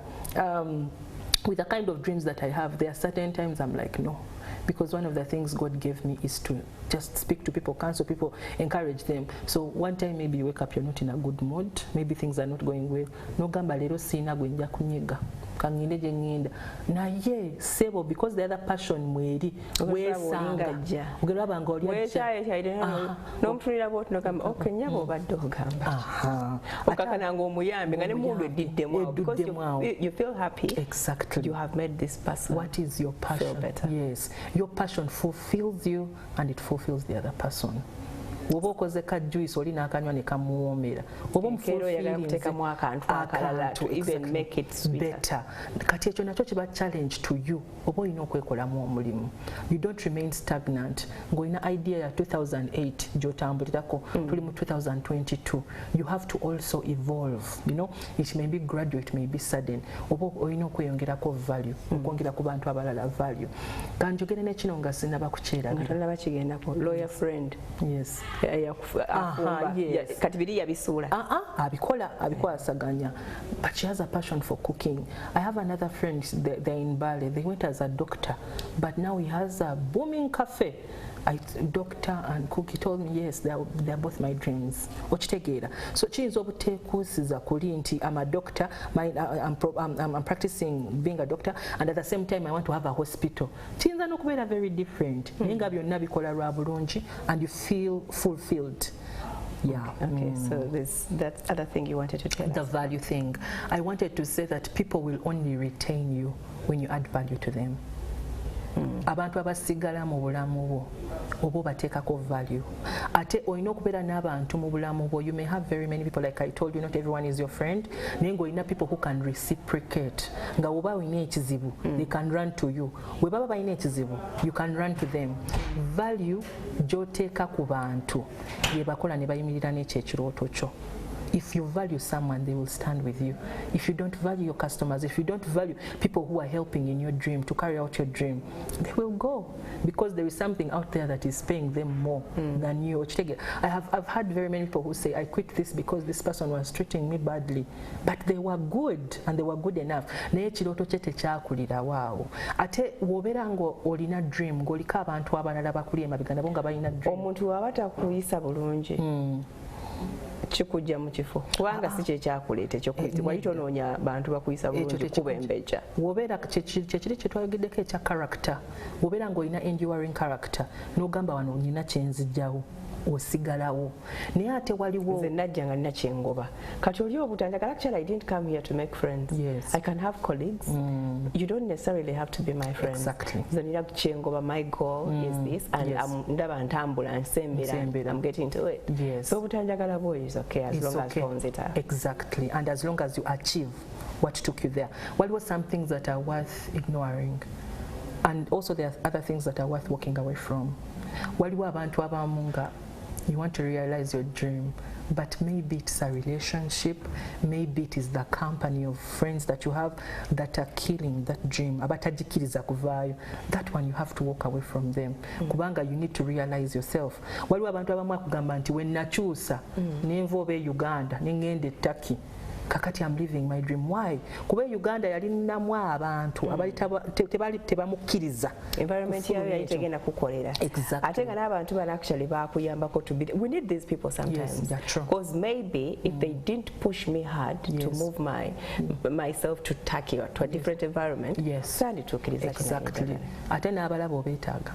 With the kind of dreams that I have, there are certain times I'm like, no. Because one of the things God gave me is to just speak to people, counsel people, encourage them. So one time maybe you wake up, you're not in a good mood, maybe things are not going well. No gamba lero sina gwenja kunyiga. Kanginde jenginde. Na ye sebo because the other passion mweri. Wesanga. Ugeraba ngolya. Wechaye chaide. No mfulira bot no gamba. Okay nyabo baddo gamba. Okakana ngomuyambe ngane mundu ediddemu because you feel happy. Exactly. You have made this person. What is your passion? Feel better. Yes. Your passion fulfills you and it fulfills the other person. Woba okoze ka juice oli n'akanywa ne kamuwoomera oba omuteekamu akantu akalala to even make it better. Kati ekyo nakyo kiba challenge to you oba olina okwekolamu omulimu. You don't remain stagnant ng'olina idea ya 2008 gy'otambulirako tuli mu 2022. You have to also evolve. You know, it may be gradual, it may be sudden. Oba olina okweyongerako value okwongera ku bantu abalala value. Kanjogere n'ekino nga sinaba kukyeragala. Lawyer friend. Yes. Yes. Katibiri yabisula. Abikola saganya. But she has a passion for cooking. I have another friend, they're in Bali. They went as a doctor, but now he has a booming cafe. Doctor and cook. He told me, yes, they're both my dreams. So chiyinza obuteekuusiza kuli nti I'm a doctor, I'm practicing being a doctor, and at the same time I want to have a hospital. Chiyinza n'okubeera very different. Naye nga byonna bikola lwa bulungi and you feel fulfilled. Yeah. Okay. So that other thing you wanted to tell us. The value thing. I wanted to say that people will only retain you when you add value to them. Abantu abasigala mu bulamu bwo obo bateekako value. Ate olina okubeera n'abantu mu bulamu bwo. You may have very many people, like I told you, not everyone is your friend. Naye ng'olina people who can reciprocate. Nga oba olina ekizibu, they can run to you. Bwe baba balina ekizibu, you can run to them. Value gy'oteeka ku bantu bye bakola ne bayimirira n'ekyo ekirooto kyo. If you value someone, they will stand with you. If you don't value your customers, if you don't value people who are helping in your dream to carry out your dream, they will go because there is something out there that is paying them more than you. I've had very many people who say, I quit this because this person was treating me badly, but they were good and they were good enough. Naye kirooto kye tekyakulira waawo. Ate w'obeera ng'olina dream ng'oliko abantu abalala bakuli emabega nabo nga balina dream. Omuntu waba takuyisa bulungi. Chikujja mu kifo kubanga si kye kyakuleeta ekyo wali tonoonya bantu bakuyisa bulungi kubembejja. W'obeera kyekiri kye twayogeddeko ekya character. W'obeera ng'olina enduring character n'ogamba wano nina kye nzijjawo osigalawo. Naye ate waliwo nze najja nga nina kyengoba kati oli obutanjagala. Actually, I didn't come here to make friends. Yes. I can have colleagues. You don't necessarily have to be my friend. Exactly. Nze nina kyengoba. My goal is this and ndaba ntambula nsembera. I'm getting to it. Yes. So obutanjagala bwo is okay as long as you Exactly. And as long as you achieve what took you there. What were some things that are worth ignoring? And also there are other things that are worth walking away from. Waliwo abantu abamu nga you want to realize your dream, but maybe it's a relationship, maybe it is the company of friends that you have that are killing that dream. Abatagikiriza kuvaayo. That one you have to walk away from them. Kubanga you need to realize yourself. Waliwo abantu abamu akugamba nti when nakyusa nenva oba Uganda nengenda e Turkey. Kakati I'm living my dream. Why? Kuba Uganda yalinamu abantu abali tebamukkiriza. Environment yayo yayitegenda kukolera. Exactly. Ate nga n'abantu bana actually bakuyambako to be. We need these people sometimes. Because maybe if they didn't push me hard to move myself to Turkey or to a different environment, exactly. Ate n'abalaba obeetaaga.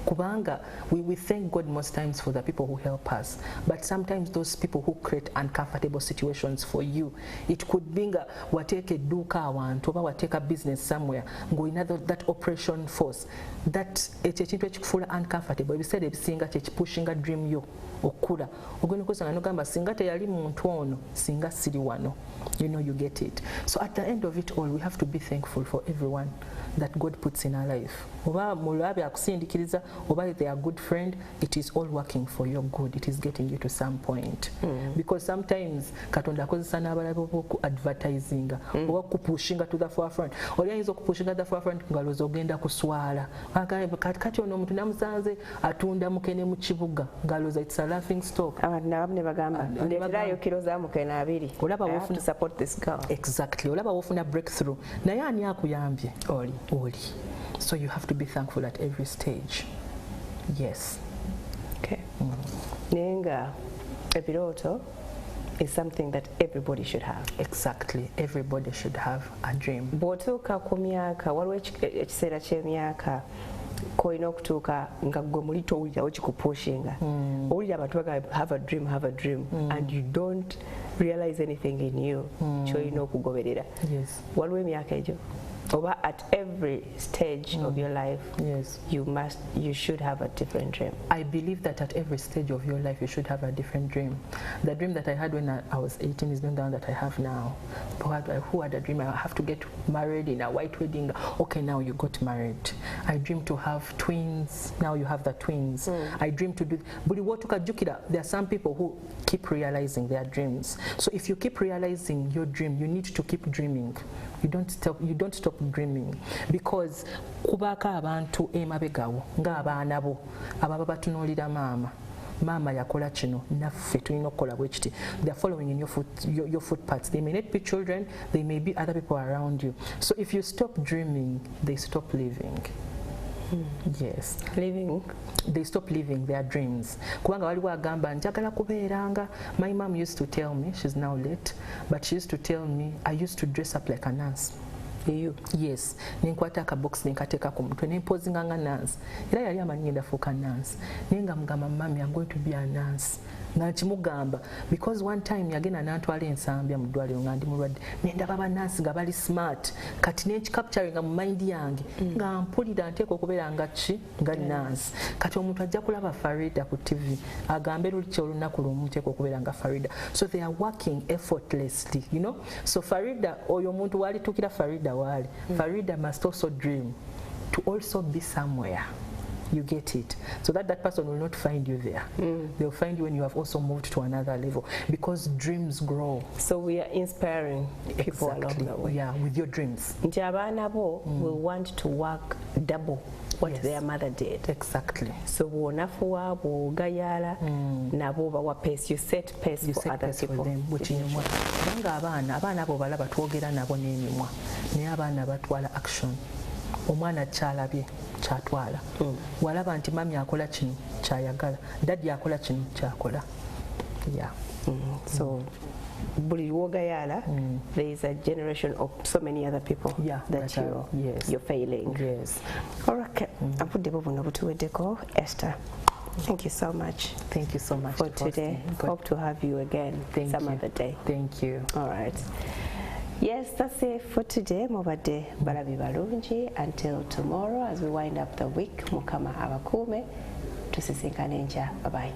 Kubanga we thank God most times for the people who help us, but sometimes those people who create uncomfortable situations for you. It could be nga wateke duka awantu oba wateka business somewhere ng'olina that operation force that ekintu ekikufuula uncomfortable ebiseera ebisinga kyekipushinga dream yo okula ogenda okusanga nogamba singa teyali muntu ono singa siri wano. You know, you get it. So at the end of it all, we have to be thankful for everyone that God puts in our life. Oba mulabe akusindikiriza, oba they are a good friend, it is all working for your good. It is getting you to some point. Because sometimes Katonda akozesa n'abalabe oku advertising oba kupushinga to the forefront. Oli ayinza okupushinga to the forefront ngaloza ogenda kuswala. Kati ono omuntu namusanze atunda mukene mu kibuga ngaloza it's a laughing stock. Abantu nabo ne bagamba ndeterayo kilo za mukene 2. Olaba wofuna support this girl. Exactly. Olaba wofuna breakthrough. Naye ani akuyambye? Oli. So you have to be thankful at every stage. Yes. Okay. Nenga ebiroto is something that everybody should have. Exactly. Everybody should have a dream. Bw'otuuka ku myaka waliwo ekiseera ky'emyaka koina okutuuka nga gwe muli towulirawo kikupushinga. Owulira abantu baga have a dream and you don't realize anything in you ky'olina okugoberera. Yes. Waliwo emyaka egyo oba at every stage of your life, you should have a different dream. I believe that at every stage of your life you should have a different dream. The dream that I had when I was 18 is not the one that I have now. Who had a dream? I have to get married in a white wedding. Okay, now you got married. I dream to have twins. Now you have the twins. I dream to do. There are some people who keep realizing their dreams. So if you keep realizing your dream, you need to keep dreaming. You don't stop dreaming, because kubaka abantu emabegawo ng'abaana bo ababa batunuulira mama yakola kino naffe tulina okukola bwe kiti. They are following in your footpaths. They may not be children, they may be other people around you. So if you stop dreaming, they stop living. Yes. Living. They stop living their dreams. Kubanga waliwo agamba njagala kubeeranga. My mom used to tell me, she's now late, but she used to tell me I used to dress up like a nurse. You? Yes. Nenkwata akabox nenkateeka ku mutwe nempozinga nga nurse. Era yali amanyi ngenda fuuka nurse. Naye nga mugamba mami I'm going to be a nurse. Nga kimugamba because one time yagenda n'antwala ensambya mu ddwaliro nga ndi mulwadde nendaba bannansi nga bali smart kati nekicapturinga mu mind yange nga mpulira nteeka okubeera nga ki nga nurse. Kati omuntu ajja kulaba Farida ku TV agambe luli olunaku lumu nteeka okubeera nga Farida. So they are working effortlessly, you know. So Farida oyo omuntu walitukira Farida wali. Farida must also dream to also be somewhere. You get it. So that person will not find you there. They'll find you when you have also moved to another level, because dreams grow. So we are inspiring people along the way. Yeah, with your dreams. Nti abaana bo will want to work double what their mother did. Exactly. So bw'onafuwa bw'ogayala nabo bawa pace. You set pace for other people. For them, which is what. Kubanga abaana abo balaba twogera nabo n'emimwa naye abaana batwala action. Omwana kyalabye kyatwala. Walaba nti mami akola kino kyayagala, daddy akola kino kyakola. Yeah. So buli wogayala, there is a generation of so many other people that you're failing. Yes. Alright. Abudde buno butuweddeko Esther. Thank you so much. Thank you so much for today. Hope to have you again some other day. Thank you. All right. Yes, that's it for today. Mubadde balabi balungi. Until tomorrow, as we wind up the week, mukama abakume. Tusisinkane nja. Bye bye.